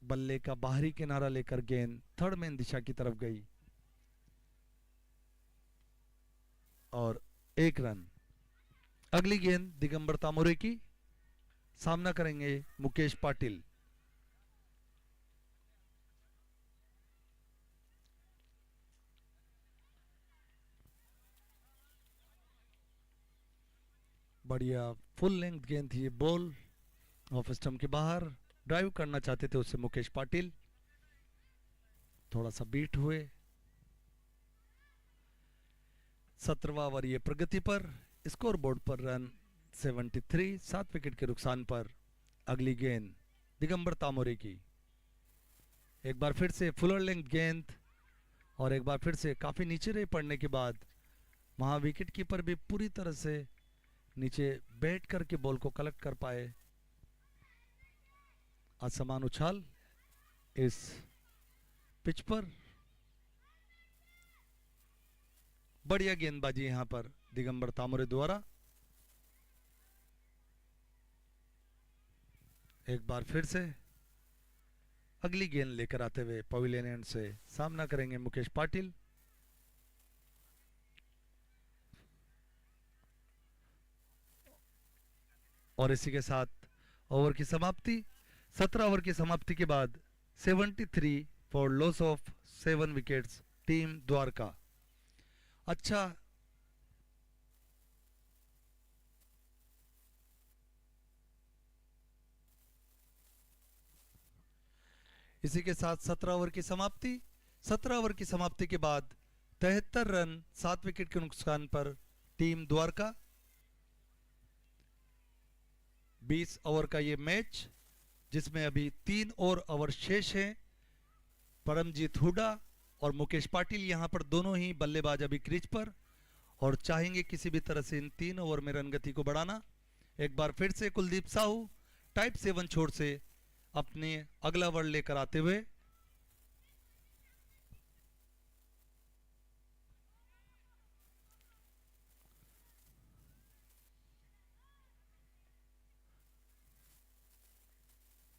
बल्ले का बाहरी किनारा लेकर गेंद थर्ड मैन दिशा की तरफ गई और 1 रन। अगली गेंद दिगंबर तामोरे की, सामना करेंगे मुकेश पाटिल। बढ़िया फुल लेंथ गेंद थी ये, बॉल ऑफ स्टंप के बाहर। ड्राइव करना चाहते थे उससे मुकेश पाटिल, थोड़ा सा बीट हुए। 17वां ओवर ये प्रगति पर, स्कोर बोर्ड पर रन 73, 7 विकेट के नुकसान पर। अगली गेंद दिगंबर तामोरे की, एक बार फिर से फुलर लेंथ गेंद और एक बार फिर से काफी नीचे रहे पड़ने के बाद वहां विकेट कीपर भी पूरी तरह से नीचे बैठ करके बॉल को कलेक्ट कर पाए। असमान उछाल इस पिच पर, बढ़िया गेंदबाजी यहां पर दिगंबर तामोरे द्वारा। एक बार फिर से अगली गेंद लेकर आते हुए पवेलियन एंड से सामना करेंगे मुकेश पाटिल। और इसी के साथ ओवर की समाप्ति। 17 ओवर की समाप्ति के बाद 73 for loss of 7 wickets team Dwarka. अच्छा इसी के साथ 17 ओवर की समाप्ति। 17 ओवर की समाप्ति के बाद 73 रन 7 विकेट के नुकसान पर टीम द्वारका। 20 ओवर का ये मैच जिसमें अभी 3 और ओवर शेष हैं। परमजीत हुड्डा और मुकेश पाटिल यहां पर दोनों ही बल्लेबाज अभी क्रीज पर और चाहेंगे किसी भी तरह से इन 3 ओवर में रन गति को बढ़ाना। एक बार फिर से कुलदीप साहू टाइप 7 छोड़ से अपने अगला ओवर लेकर आते हुए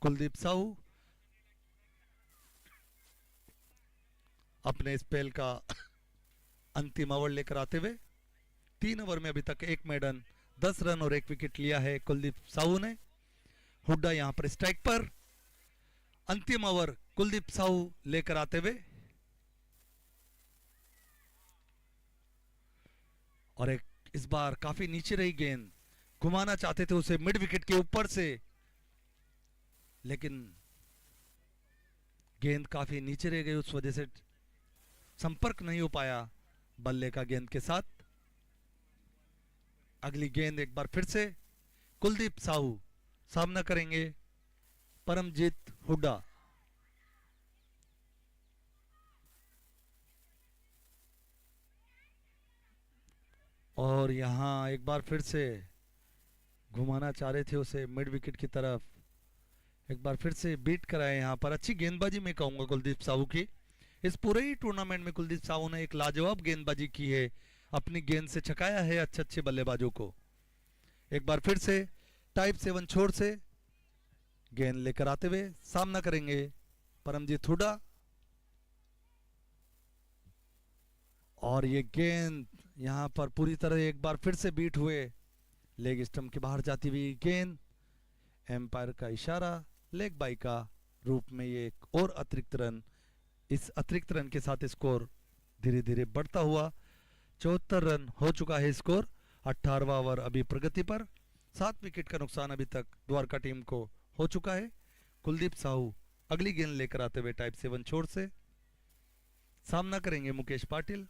कुलदीप साहू अपने स्पेल का अंतिम ओवर लेकर आते हुए 3 ओवर में अभी तक 1 मेडन 10 रन और 1 विकेट लिया है कुलदीप साहू ने। हुड्डा यहां पर स्ट्राइक पर, अंतिम ओवर कुलदीप साहू लेकर आते हुए और एक इस बार काफी नीचे रही गेंद, घुमाना चाहते थे उसे मिड विकेट के ऊपर से, लेकिन गेंद काफी नीचे रह गई, उस वजह से संपर्क नहीं हो पाया बल्ले का गेंद के साथ। अगली गेंद एक बार फिर से कुलदीप साहू, सामना करेंगे परमजीत हुड्डा। और यहां एक बार फिर से घुमाना चाह रहे थे उसे मिड विकेट की तरफ, एक बार फिर से बीट कराए। यहां पर अच्छी गेंदबाजी मैं कहूंगा कुलदीप साहू की। इस पूरे ही टूर्नामेंट में कुलदीप साहू ने एक लाजवाब गेंदबाजी की है, अपनी गेंद से छकाया है अच्छे अच्छे बल्लेबाजों को। एक बार फिर से टाइप 7 छोर से गेंद लेकर आते हुए सामना करेंगे परमजीत हुड्डा। और ये गेंद यहां पर पूरी तरह एक बार फिर से बीट हुए, लेग स्टंप के बाहर जाती हुई गेंद, एम्पायर का इशारा, लेग बाई का रूप में ये एक और अतिरिक्त रन। इस अतिरिक्त रन के साथ स्कोर धीरे धीरे बढ़ता हुआ 74 रन हो चुका है स्कोर। 18वां ओवर अभी प्रगति पर, 7 विकेट का नुकसान अभी तक द्वारका टीम को हो चुका है। कुलदीप साहू अगली गेंद लेकर आते हुए टाइप 7 छोर से सामना करेंगे मुकेश पाटिल।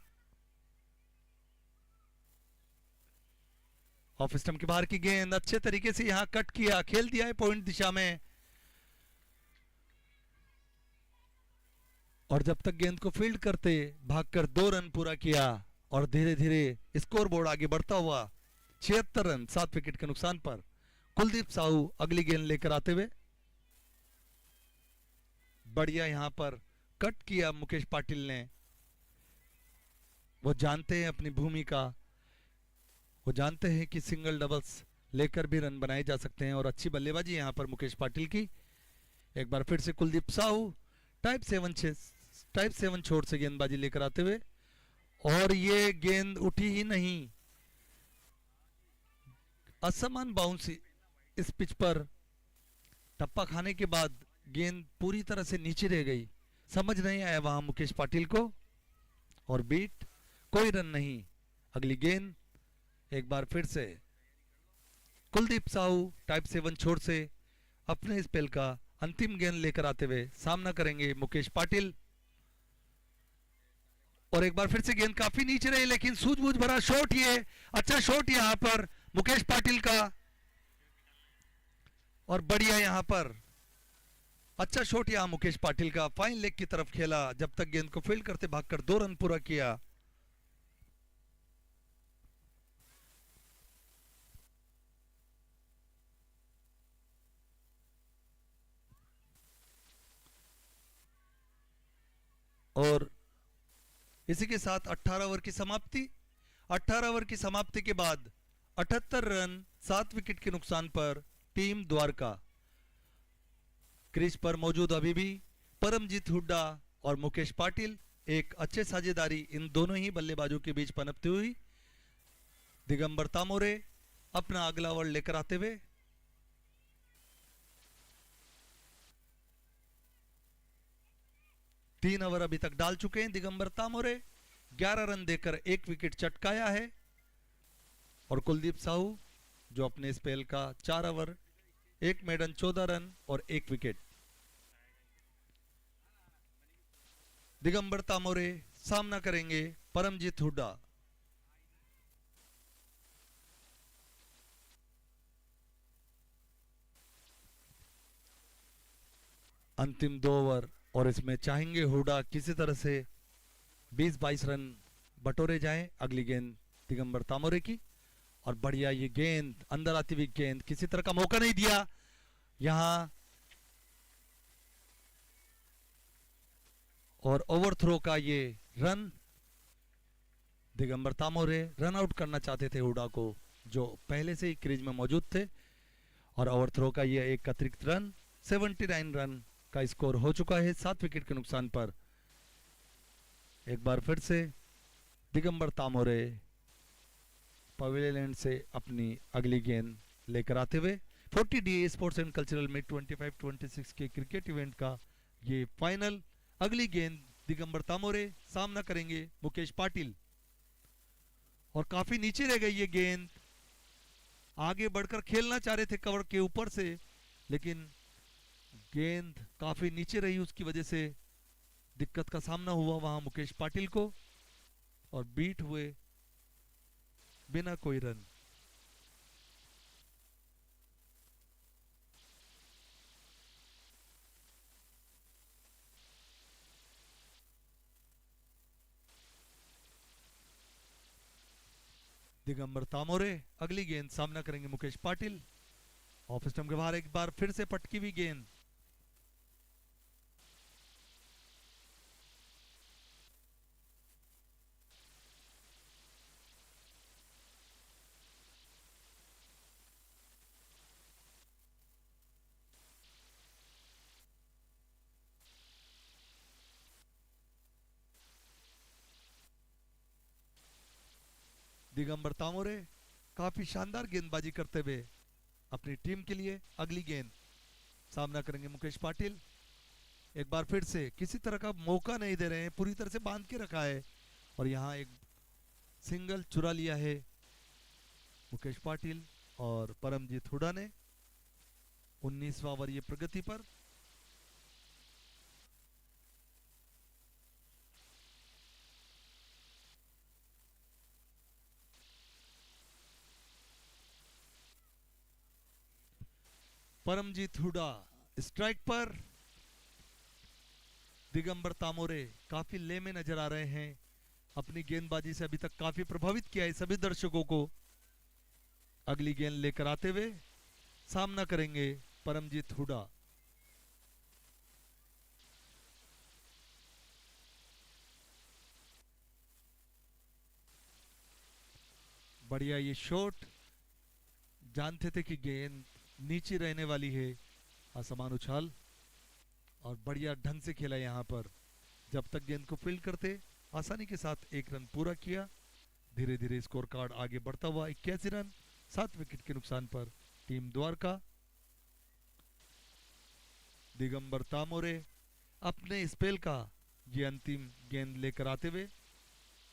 ऑफ स्टंप के बाहर की गेंद अच्छे तरीके से यहां कट किया, खेल दिया है पॉइंट दिशा में। और जब तक गेंद को फील्ड करते भागकर 2 रन पूरा किया और धीरे धीरे स्कोर बोर्ड आगे बढ़ता हुआ 76 रन 7 विकेट के नुकसान पर। कुलदीप साहू अगली गेंद लेकर आते हुए बढ़िया यहां पर कट किया मुकेश पाटिल ने। वो जानते हैं अपनी भूमिका, वो जानते हैं कि सिंगल डबल्स लेकर भी रन बनाए जा सकते हैं और अच्छी बल्लेबाजी यहां पर मुकेश पाटिल की। एक बार फिर से कुलदीप साहू टाइप 7 छोर से गेंदबाजी लेकर आते हुए, और ये गेंद उठी ही नहीं। असमान बाउंस इस पिच पर टप्पा खाने के बाद गेंद पूरी तरह से नीचे रह गई। समझ नहीं आया वहां मुकेश पाटिल को, और बीट, कोई रन नहीं। अगली गेंद एक बार फिर से कुलदीप साहू टाइप 7 छोर से अपने स्पेल का अंतिम गेंद लेकर आते हुए सामना करेंगे मुकेश पाटिल। और एक बार फिर से गेंद काफी नीचे रही, लेकिन सूझबूझ भरा शॉट, ये अच्छा शॉट यहां पर मुकेश पाटिल का, और बढ़िया यहां पर अच्छा शॉट यहां मुकेश पाटिल का, फाइन लेग की तरफ खेला जब तक गेंद को फील्ड करते भागकर 2 रन पूरा किया। और इसी के साथ 18 ओवर की समाप्ति। 18 ओवर की समाप्ति के बाद 78 रन 7 विकेट के नुकसान पर टीम द्वारका क्रीज पर मौजूद अभी भी परमजीत हुड्डा और मुकेश पाटिल, एक अच्छे साझेदारी इन दोनों ही बल्लेबाजों के बीच पनपती हुई। दिगंबर तामोरे अपना अगला ओवर लेकर आते हुए, तीन ओवर अभी तक डाल चुके हैं दिगंबर तामोरे, 11 रन देकर 1 विकेट चटकाया है। और कुलदीप साहू जो अपने स्पेल का 4 ओवर 1 मेडन 14 रन और 1 विकेट। दिगंबर तामोरे सामना करेंगे परमजीत हुड्डा। अंतिम 2 ओवर, और इसमें चाहेंगे हुड्डा किसी तरह से 20-22 रन बटोरे जाएं। अगली गेंद दिगंबर तामोरे की, और बढ़िया ये गेंद अंदर आती हुई गेंद, किसी तरह का मौका नहीं दिया यहां, और ओवर थ्रो का ये रन। दिगंबर तामोरे रन आउट करना चाहते थे हुड्डा को, जो पहले से ही क्रीज में मौजूद थे, और ओवर थ्रो का ये एक अतिरिक्त रन, 79 रन का स्कोर हो चुका है 7 विकेट के नुकसान पर। एक बार फिर से दिगंबर तामोरे पवेलियन से अपनी अगली गेंद लेकर आते हुए 40 D sports and cultural meet 25-26 के क्रिकेट इवेंट का ये फाइनल। अगली गेंद दिगंबर तामोरे सामना करेंगे मुकेश पाटिल, और काफी नीचे रह गई ये गेंद। आगे बढ़कर खेलना चाह रहे थे कवर के ऊपर से, लेकिन गेंद काफी नीचे रही, उसकी वजह से दिक्कत का सामना हुआ वहां मुकेश पाटिल को, और बीट हुए बिना कोई रन। दिगंबर तामोरे अगली गेंद सामना करेंगे मुकेश पाटिल। ऑफ स्टंप के बाहर एक बार फिर से पटकी हुई गेंद, दिगंबर तामोरे काफी शानदार गेंदबाजी करते हुए अपनी टीम के लिए अगली गेंद सामना करेंगे मुकेश पाटिल। एक बार फिर से किसी तरह का मौका नहीं दे रहे हैं, पूरी तरह से बांध के रखा है, और यहां एक सिंगल चुरा लिया है मुकेश पाटिल और परमजीत हुड्डा ने। 19वां ओवर ये प्रगति पर। परमजीत हुड्डा स्ट्राइक पर। दिगंबर तामोरे काफी ले में नजर आ रहे हैं, अपनी गेंदबाजी से अभी तक काफी प्रभावित किया है सभी दर्शकों को। अगली गेंद लेकर आते हुए सामना करेंगे परमजीत हुड्डा। बढ़िया ये शॉट, जानते थे कि गेंद नीचे रहने वाली है, असमान उछाल। और बढ़िया ढंग से खेला यहाँ पर, जब तक गेंद को फील्ड करते आसानी के साथ एक रन पूरा किया। धीरे धीरे स्कोर कार्ड आगे बढ़ता हुआ 81 रन 7 विकेट के नुकसान पर टीम द्वारका। दिगंबर तामोरे अपने स्पेल का ये अंतिम गेंद लेकर आते हुए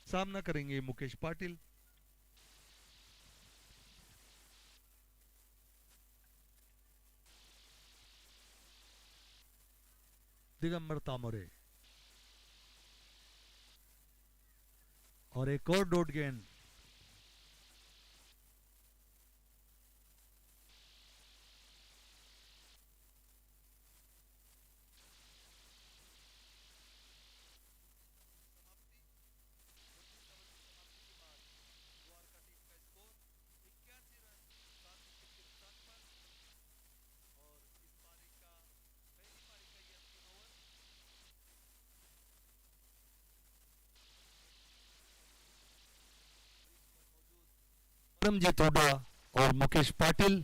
सामना करेंगे मुकेश पाटिल। दिगंबर तामोरे और एक और डॉट गेंद। परमजीत हुड्डा और मुकेश पाटिल।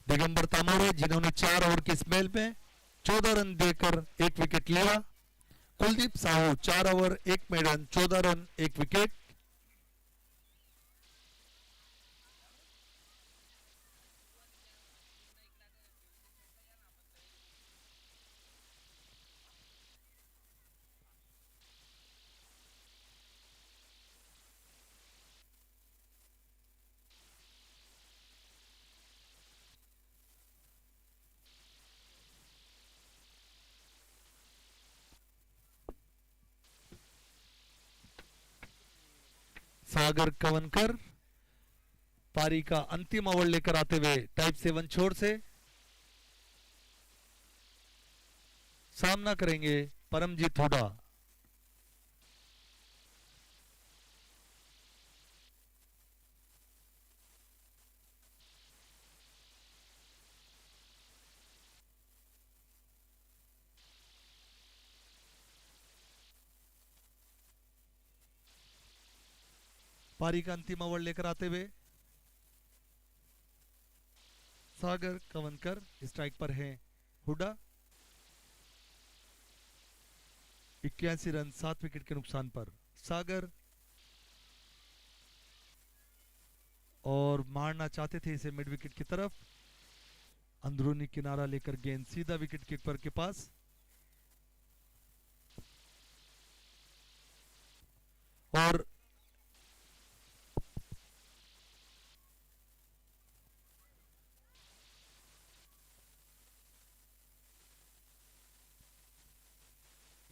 दिगंबर तामोरे जिन्होंने 4 ओवर के स्पेल में 14 रन देकर 1 विकेट लिया। Kuldeep Sahu 4 over 1 maiden 14 run 1 wicket. Sagar Kavankar पारी का अंतिम ओवर लेकर आते हुए टाइप 7 छोर से सामना करेंगे परमजीत हुड्डा। पारी का अंतिम ओवर लेकर आते हुए सागर कवनकर स्ट्राइक पर हैं हुड्डा। 81 रन 7 विकेट के नुकसान पर सागर, और मारना चाहते थे इसे मिड विकेट की तरफ। अंदरूनी किनारा लेकर गेंद सीधा विकेट कीपर के पास, और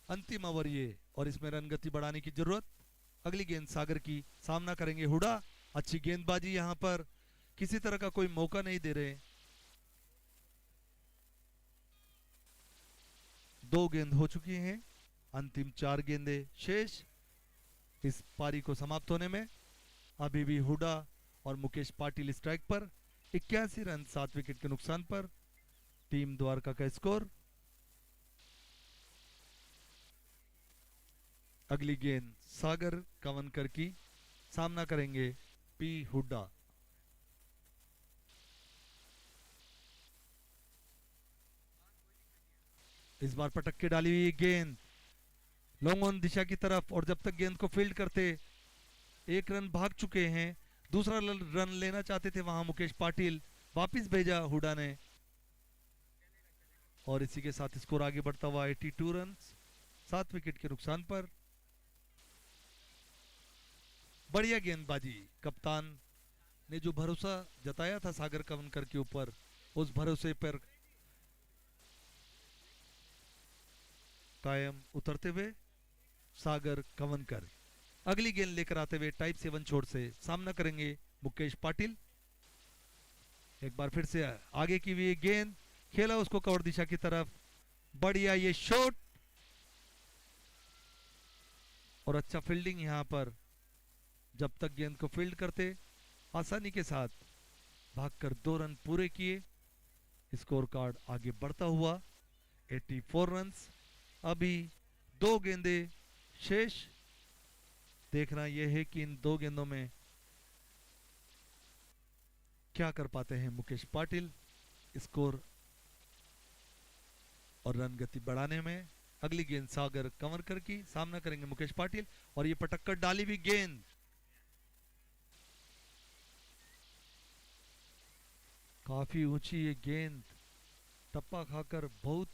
अंतिम ओवर ये, और इसमें रन गति बढ़ाने की जरूरत। अगली गेंद सागर की, सामना करेंगे हुड्डा। अच्छी गेंदबाजी, यहां पर किसी तरह का कोई मौका नहीं दे रहे। 2 गेंद हो चुकी हैं, अंतिम 4 गेंदें शेष इस पारी को समाप्त होने में। अभी भी हुड्डा और मुकेश पाटिल स्ट्राइक पर। 81 रन 7 विकेट के नुकसान पर टीम द्वारका का स्कोर। अगली गेंद सागर कवनकर की, सामना करेंगे पी हुड्डा। इस बार पटक के डाली हुई गेंद लॉन्ग ऑन दिशा की तरफ, और जब तक गेंद को फील्ड करते 1 रन भाग चुके हैं। दूसरा रन लेना चाहते थे वहां मुकेश पाटिल, वापिस भेजा हुड्डा ने, और इसी के साथ स्कोर आगे बढ़ता हुआ 82 रन 7 विकेट के नुकसान पर। बढ़िया गेंदबाजी, कप्तान ने जो भरोसा जताया था सागर कवनकर के ऊपर, उस भरोसे पर कायम उतरते हुए सागर कवनकर अगली गेंद लेकर आते हुए टाइप 7 छोर से सामना करेंगे मुकेश पाटिल। एक बार फिर से आगे की हुई गेंद, खेला उसको कवर दिशा की तरफ, बढ़िया ये शॉट, और अच्छा फील्डिंग यहां पर। जब तक गेंद को फील्ड करते आसानी के साथ भागकर 2 रन पूरे किए। स्कोर कार्ड आगे बढ़ता हुआ 84 रन। अभी 2 गेंदें शेष। देखना यह है कि इन 2 गेंदों में क्या कर पाते हैं मुकेश पाटिल। स्कोर और रन गति बढ़ाने में। अगली गेंद सागर कंवरकर की, सामना करेंगे मुकेश पाटिल और ये पटक कर डाली हुई गेंद काफी ऊंची, ये गेंद टप्पा खाकर बहुत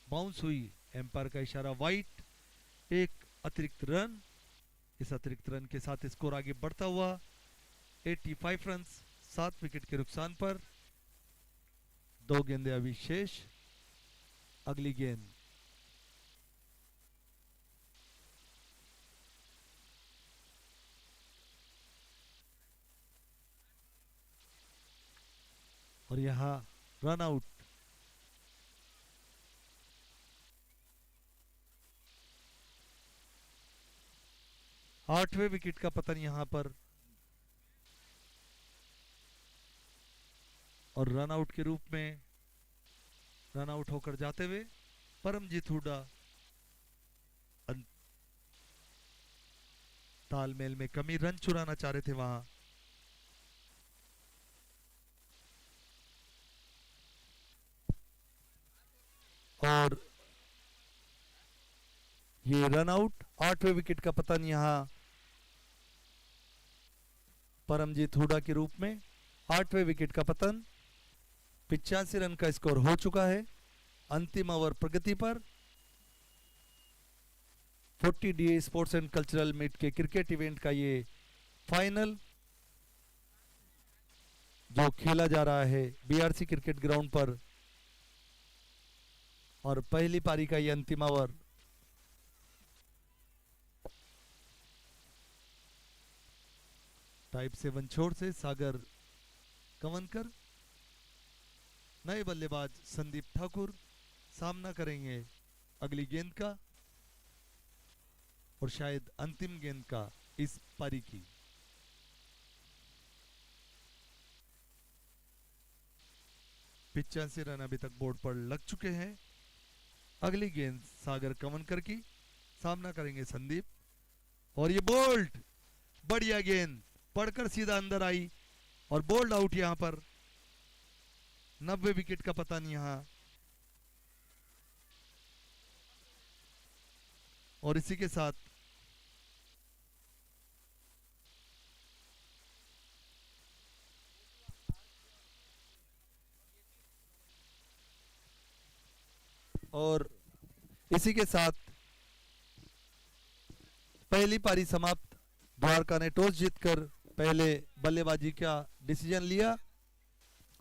बाउंस हुई। एम्पायर का इशारा वाइट, एक अतिरिक्त रन। इस अतिरिक्त रन के साथ स्कोर आगे बढ़ता हुआ 85 रन 7 विकेट के नुकसान पर। 2 गेंदें अभी शेष। अगली गेंद और यहां रन आउट। आठवें विकेट का पतन यहां पर और रन आउट के रूप में रन आउट होकर जाते हुए परमजीत हुड्डा तालमेल में कमी, रन चुराना चाह रहे थे वहां। और ये रन आउट, 8वें विकेट का पतन यहां परमजीत हुड्डा के रूप में। 8वें विकेट का पतन। 85 रन का स्कोर हो चुका है। अंतिम ओवर प्रगति पर। 40 DA sports and cultural meet के क्रिकेट इवेंट का ये फाइनल जो खेला जा रहा है BRC क्रिकेट ग्राउंड पर, और पहली पारी का ये अंतिम ओवर। टाइप 7 छोर से सागर कंवरकर, नए बल्लेबाज संदीप ठाकुर सामना करेंगे अगली गेंद का और शायद अंतिम गेंद का इस पारी की। पिचासी रन अभी तक बोर्ड पर लग चुके हैं। अगली गेंद सागर कंवरकर की, सामना करेंगे संदीप और ये बोल्ड, बढ़िया गेंद पड़कर सीधा अंदर आई और बोल्ड आउट यहां पर। 90 विकेट का पतन यहां और इसी के साथ पहली पारी समाप्त। द्वारका ने टॉस जीतकर पहले बल्लेबाजी का डिसीजन लिया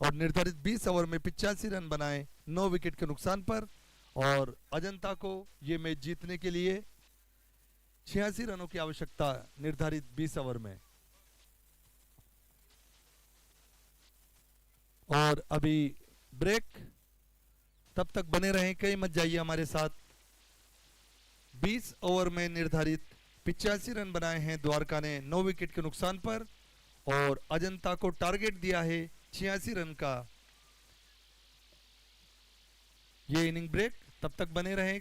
और निर्धारित 20 ओवर में 85 रन बनाए 9 विकेट के नुकसान पर, और अजंता को यह मैच जीतने के लिए 86 रनों की आवश्यकता निर्धारित 20 ओवर में। और अभी ब्रेक, तब तक बने रहें, कहीं मत जाइए हमारे साथ। 20 ओवर में निर्धारित 85 रन बनाए हैं द्वारका ने 9 विकेट के नुकसान पर, और अजंता को टारगेट दिया है 86 रन का। ये इनिंग ब्रेक, तब तक बने रहें।